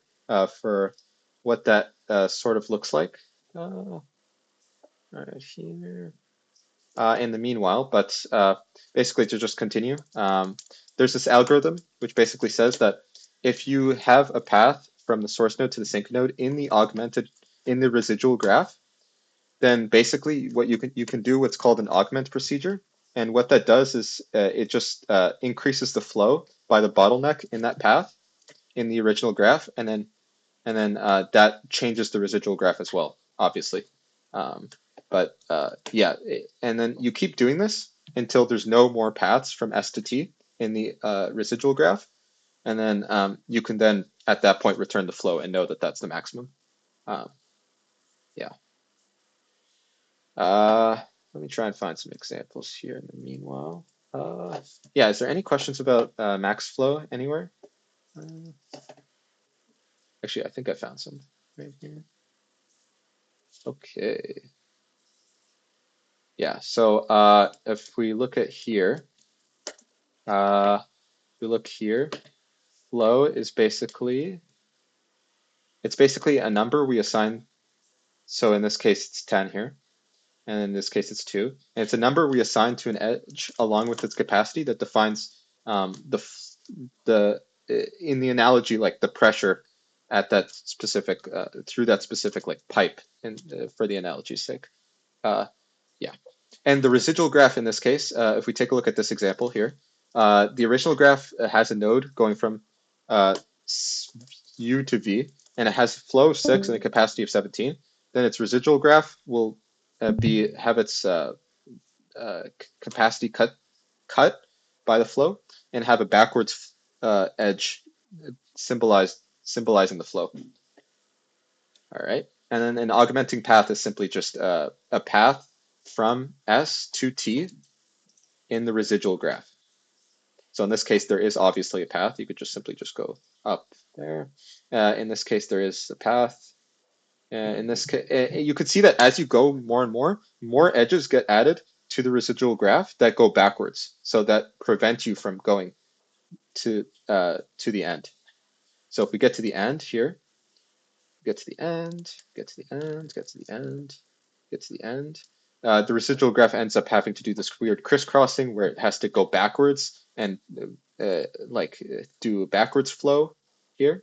for what that sort of looks like. Right here. In the meanwhile, but basically to just continue, there's this algorithm which basically says that if you have a path from the source node to the sink node in the residual graph, then basically what you can do what's called an augment procedure. And what that does is it just increases the flow by the bottleneck in that path in the original graph, and then and then that changes the residual graph as well, obviously. But yeah, and then you keep doing this until there's no more paths from S to T in the residual graph, and then you can then at that point return the flow and know that that's the maximum. Yeah. Let me try and find some examples here in the meanwhile. Yeah, is there any questions about max flow anywhere? Actually, I think I found some right here. Okay. Yeah, so if we look at here, we look here, flow is basically, it's basically a number we assign. So in this case, it's 10 here, and in this case, it's 2. And it's a number we assign to an edge along with its capacity that defines the in the analogy, like the pressure at that specific through that specific like pipe, and for the analogy's sake. Yeah. And the residual graph in this case, if we take a look at this example here, the original graph has a node going from uh, U to V, and it has flow of 6 and a capacity of 17. Then its residual graph will have its capacity cut by the flow and have a backwards edge symbolizing the flow. All right. And then an augmenting path is simply just a path from S to T in the residual graph. So in this case, there is obviously a path. You could just simply just go up there. In this case, there is a path. In this case, you could see that as you go more and more edges get added to the residual graph that go backwards. So that prevent you from going to the end. So if we get to the end here, get to the end, get to the end, get to the end, get to the end. The residual graph ends up having to do this weird crisscrossing where it has to go backwards and do a backwards flow here.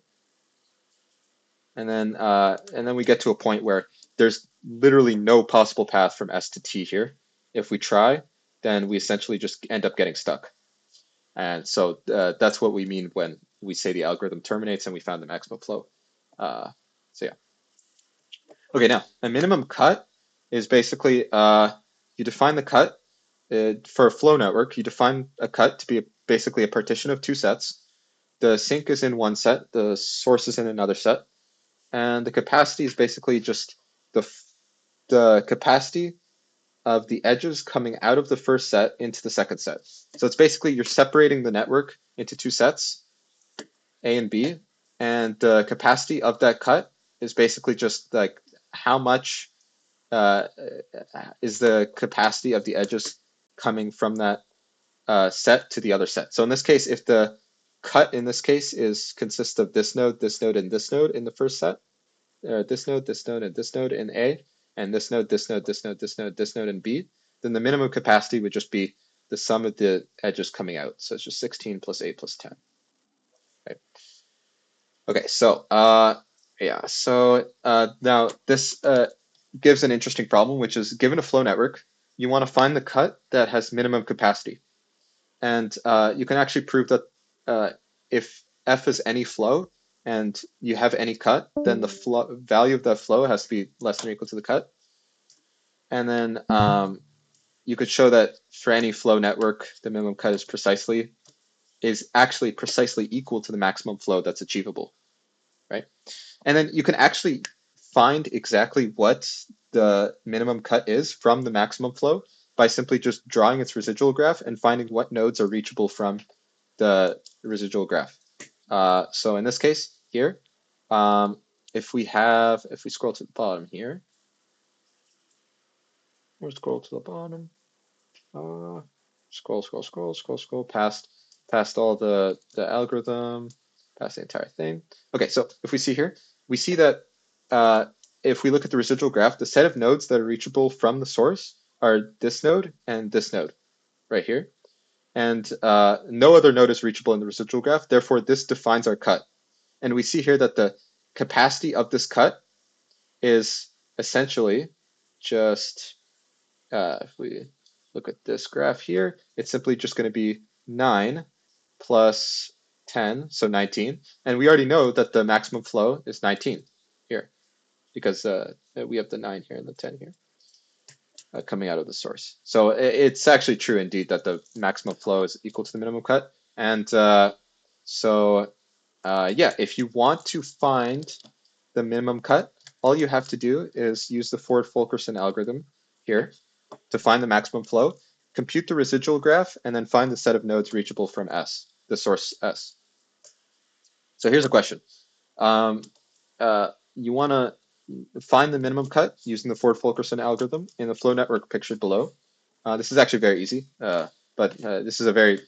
And then we get to a point where there's literally no possible path from S to T here. If we try, then we essentially just end up getting stuck. And so that's what we mean when we say the algorithm terminates and we found the maximum flow. So yeah. Okay, now a minimum cut is basically you define the cut for a flow network. You define a cut to be basically a partition of 2 sets. The sink is in one set, the source is in another set, and the capacity is basically just the capacity of the edges coming out of the first set into the second set. So it's basically you're separating the network into 2 sets, A and B, and the capacity of that cut is basically just like how much is the capacity of the edges coming from that set to the other set. So in this case, if the cut in this case consists of this node, and this node in the first set, this node, and this node in A, and this node, this node, this node, this node, this node in B, then the minimum capacity would just be the sum of the edges coming out. So it's just 16 plus 8 plus 10. Right. Okay, so yeah, so now this gives an interesting problem, which is given a flow network, you want to find the cut that has minimum capacity. And you can actually prove that if F is any flow and you have any cut, then the value of that flow has to be less than or equal to the cut. And then you could show that for any flow network, the minimum cut is actually precisely equal to the maximum flow that's achievable, right? And then you can actually find exactly what the minimum cut is from the maximum flow by simply just drawing its residual graph and finding what nodes are reachable from the residual graph. So in this case here, if we scroll to the bottom here, or scroll to the bottom, scroll past all the algorithm, past the entire thing. Okay, so if we see here, we see that if we look at the residual graph, the set of nodes that are reachable from the source are this node and this node right here. And no other node is reachable in the residual graph. Therefore, this defines our cut. And we see here that the capacity of this cut is essentially just, if we look at this graph here, it's simply just going to be 9 plus 10, so 19. And we already know that the maximum flow is 19 here because we have the 9 here and the 10 here coming out of the source. So it's actually true indeed that the maximum flow is equal to the minimum cut. And yeah, if you want to find the minimum cut, all you have to do is use the Ford-Fulkerson algorithm here to find the maximum flow, compute the residual graph, and then find the set of nodes reachable from S, the source S. So here's a question. You want to find the minimum cut using the Ford-Fulkerson algorithm in the flow network pictured below. This is actually very easy, but this is a very,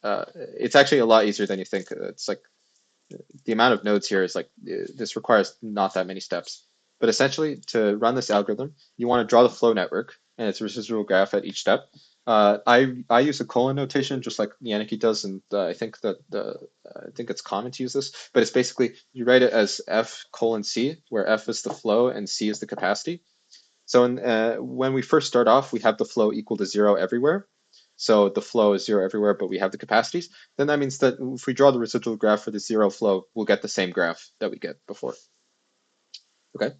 it's actually a lot easier than you think. It's like the amount of nodes here is like, this requires not that many steps. But essentially, to run this algorithm, you want to draw the flow network and its residual graph at each step. I use a colon notation just like Yannicki does, and I think it's common to use this. But it's basically you write it as F colon C, where F is the flow and C is the capacity. So when we first start off, we have the flow equal to 0 everywhere. So the flow is 0 everywhere, but we have the capacities. Then that means that if we draw the residual graph for the 0 flow, we'll get the same graph that we get before. Okay.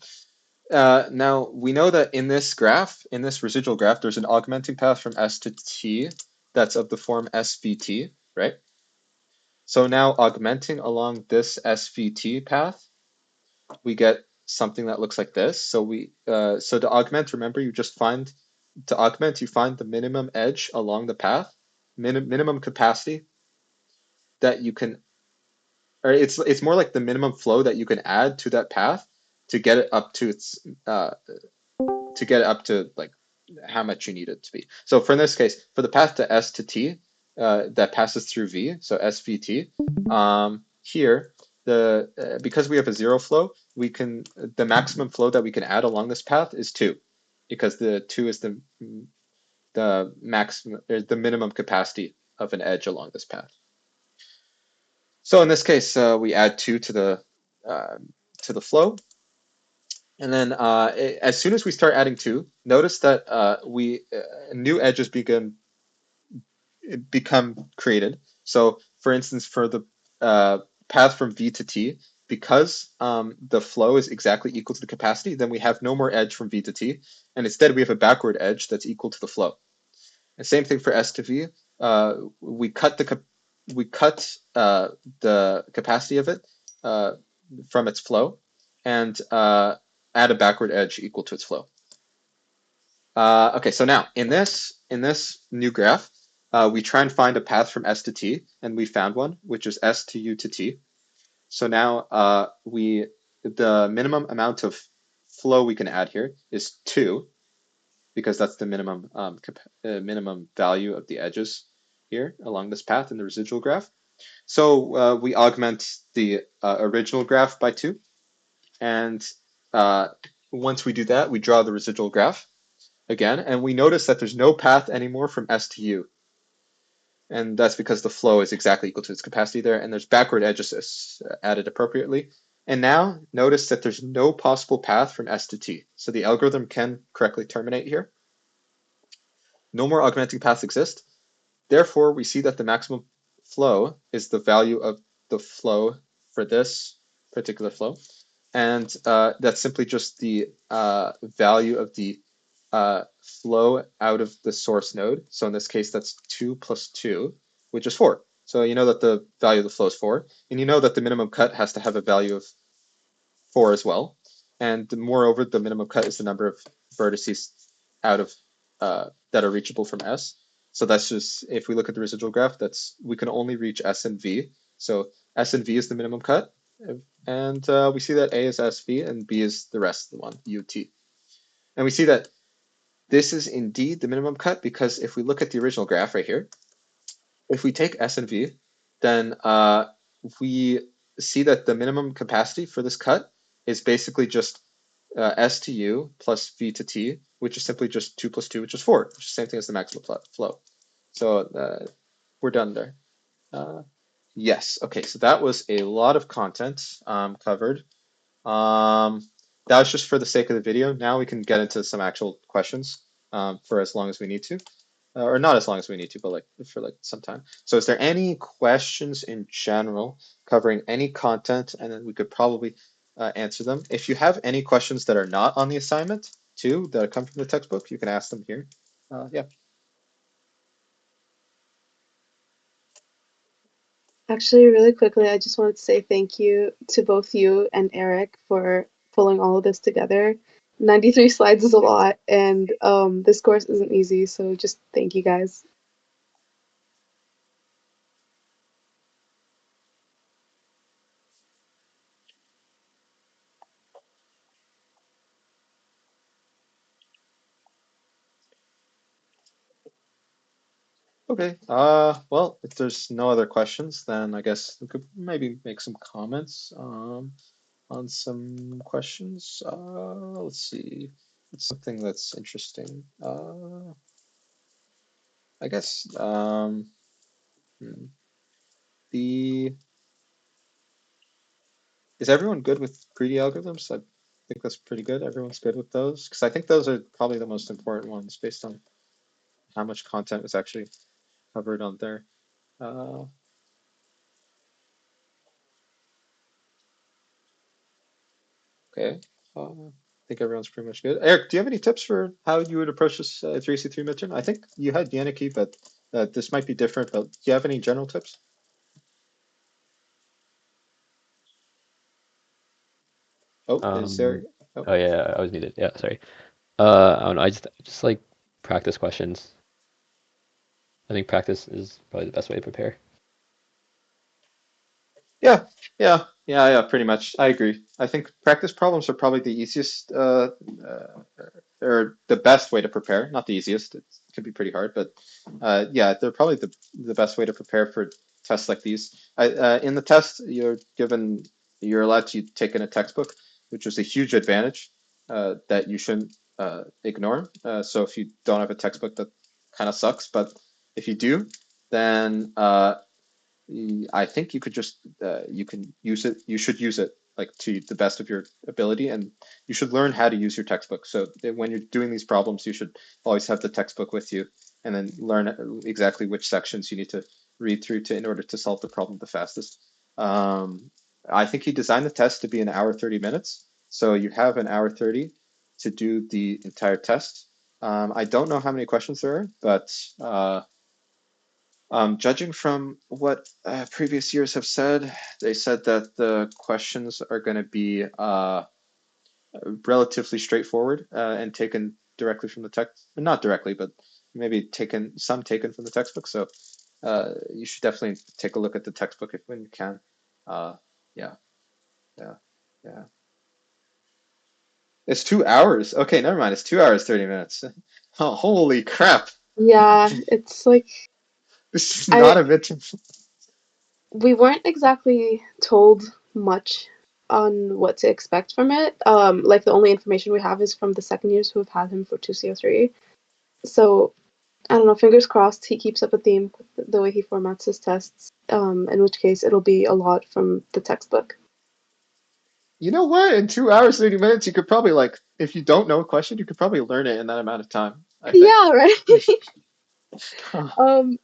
Now we know that in this graph, in this residual graph, there's an augmenting path from S to T that's of the form SVT, right? So now augmenting along this SVT path, we get something that looks like this. So so to augment, remember, you find the minimum edge along the path, minimum capacity that you can, or it's more like the minimum flow that you can add to that path to get it up to its like how much you need it to be. So for this case, for the path to S to T that passes through V, so SVT, here because we have a 0 flow, the maximum flow that we can add along this path is 2, because the 2 is the maximum, the minimum capacity of an edge along this path. So in this case, we add 2 to the flow. And then as soon as we start adding 2, notice that new edges become created. So for instance, for the path from V to T, because the flow is exactly equal to the capacity, then we have no more edge from V to T. And instead, we have a backward edge that's equal to the flow. And same thing for S to V. We cut the capacity of it from its flow and add a backward edge equal to its flow. Okay, so now in this new graph, we try and find a path from S to T, and we found one, which is S to U to T. So now the minimum amount of flow we can add here is 2, because that's the minimum value of the edges here along this path in the residual graph. So we augment the original graph by 2, and once we do that, we draw the residual graph again, and we notice that there's no path anymore from S to U. And that's because the flow is exactly equal to its capacity there, and there's backward edges added appropriately. And now notice that there's no possible path from S to T. So the algorithm can correctly terminate here. No more augmenting paths exist. Therefore, we see that the maximum flow is the value of the flow for this particular flow. And that's simply just the value of the flow out of the source node. So in this case, that's 2 plus 2, which is 4. So you know that the value of the flow is 4. And you know that the minimum cut has to have a value of 4 as well. And moreover, the minimum cut is the number of vertices out of that are reachable from S. So that's just, if we look at the residual graph, we can only reach S and V. So S and V is the minimum cut. And we see that A is SV and B is the rest of the one, UT. And we see that this is indeed the minimum cut, because if we look at the original graph right here, if we take S and V, then we see that the minimum capacity for this cut is basically just S to U plus V to T, which is simply just 2 plus 2, which is 4, which is the same thing as the maximum flow. So we're done there. Yes, okay, so that was a lot of content covered. That was just for the sake of the video. Now we can get into some actual questions for as long as we need to. or not as long as we need to, but like for like some time. So is there any questions in general covering any content, and then we could probably answer them. If you have any questions that are not on the assignment too, that come from the textbook, you can ask them here. Yeah. Actually, really quickly, I just wanted to say thank you to both you and Eric for pulling all of this together. 93 slides is a lot, and this course isn't easy, so just thank you guys. Okay. Well, if there's no other questions, then I guess we could maybe make some comments on some questions. Let's see. It's something that's interesting. I guess hmm, the is everyone good with greedy algorithms? I think that's pretty good. Everyone's good with those because I think those are probably the most important ones based on how much content was actually covered on there. Uh, okay. I think everyone's pretty much good. Eric, do you have any tips for how you would approach this 3C3 midterm? I think you had Yannicki, but this might be different. But do you have any general tips? Oh, is there? Um, Oh, oh yeah, I was muted. Yeah, sorry. I don't know. I just like practice questions. I think practice is probably the best way to prepare. yeah, yeah, pretty much. I agree. I think practice problems are probably the easiest, or the best way to prepare. Not the easiest. It can be pretty hard, but yeah, they're probably the best way to prepare for tests like these. In the test, you're allowed to take in a textbook, which is a huge advantage that you shouldn't ignore. So if you don't have a textbook, that kind of sucks. But if you do, then I think you could just you can use it. You should use it like to the best of your ability, and you should learn how to use your textbook. So that when you're doing these problems, you should always have the textbook with you, and then learn exactly which sections you need to read through to in order to solve the problem the fastest. Um, I think he designed the test to be an hour 30 minutes, so you have an hour 30 to do the entire test. I don't know how many questions there are, but judging from what previous years have said, they said that the questions are going to be relatively straightforward and taken directly from the text. Not directly, but maybe taken from the textbook. So you should definitely take a look at the textbook if when you can. Uh, yeah, yeah, yeah. It's 2 hours. Okay, never mind. It's 2 hours, 30 minutes. Oh, holy crap. Yeah, it's like This is I not a midterm. we weren't exactly told much on what to expect from it. Like the only information we have is from the second years who have had him for 2CO3. So I don't know, fingers crossed he keeps up a theme with the way he formats his tests, in which case it'll be a lot from the textbook. You know what? In 2 hours, 30 minutes, you could probably like, if you don't know a question, you could probably learn it in that amount of time, I think. Yeah, right.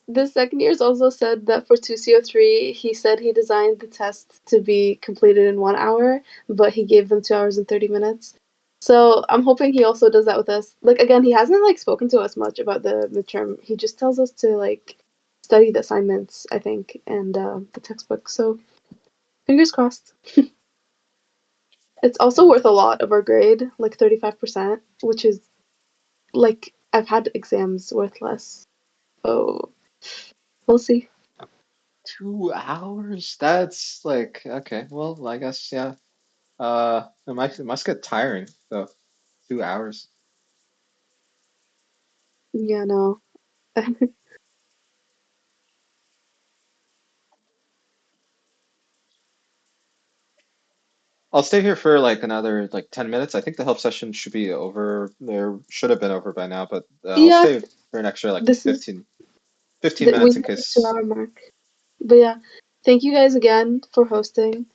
The second years also said that for 2CO3, he said he designed the test to be completed in 1 hour, but he gave them 2 hours and 30 minutes. So I'm hoping he also does that with us. Like again, he hasn't like spoken to us much about the midterm. He just tells us to like study the assignments, I think, and the textbook. So fingers crossed. It's also worth a lot of our grade, like 35%, which is like I've had exams worth less. So we'll see. 2 hours? That's like, okay, well, I guess, yeah. It must get tiring, though. 2 hours. Yeah, no. I'll stay here for like another like 10 minutes. I think the help session should be over. There should have been over by now, but I'll Yeah, stay for an extra like this is 15 that we minutes in hit the case. 2 hour mark. But yeah, thank you guys again for hosting.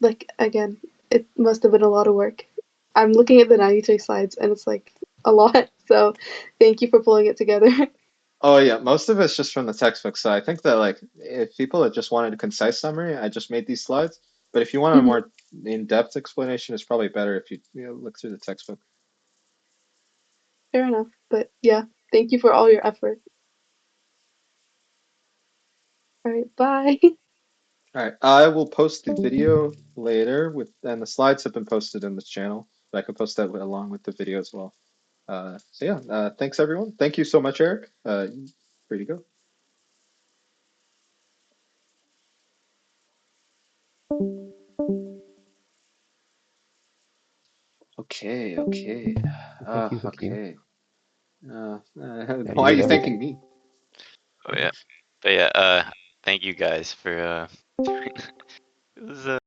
Like again, it must have been a lot of work. I'm looking at the 93 slides and it's like a lot. So thank you for pulling it together. Oh yeah, most of it's just from the textbook. So I think that like if people had just wanted a concise summary, I just made these slides. But if you want a Mhm. more in-depth explanation, it's probably better if you look through the textbook. Fair enough. But yeah, thank you for all your effort. All right, bye. All right, I will post the video later and the slides have been posted in this channel. I can post that along with the video as well. So yeah, thanks everyone. Thank you so much, Eric. Free to go. Okay, okay. Thank you, Hakeem. Okay. Yeah, you Why are did you everything. thanking me? Oh yeah. But yeah, thank you guys for it was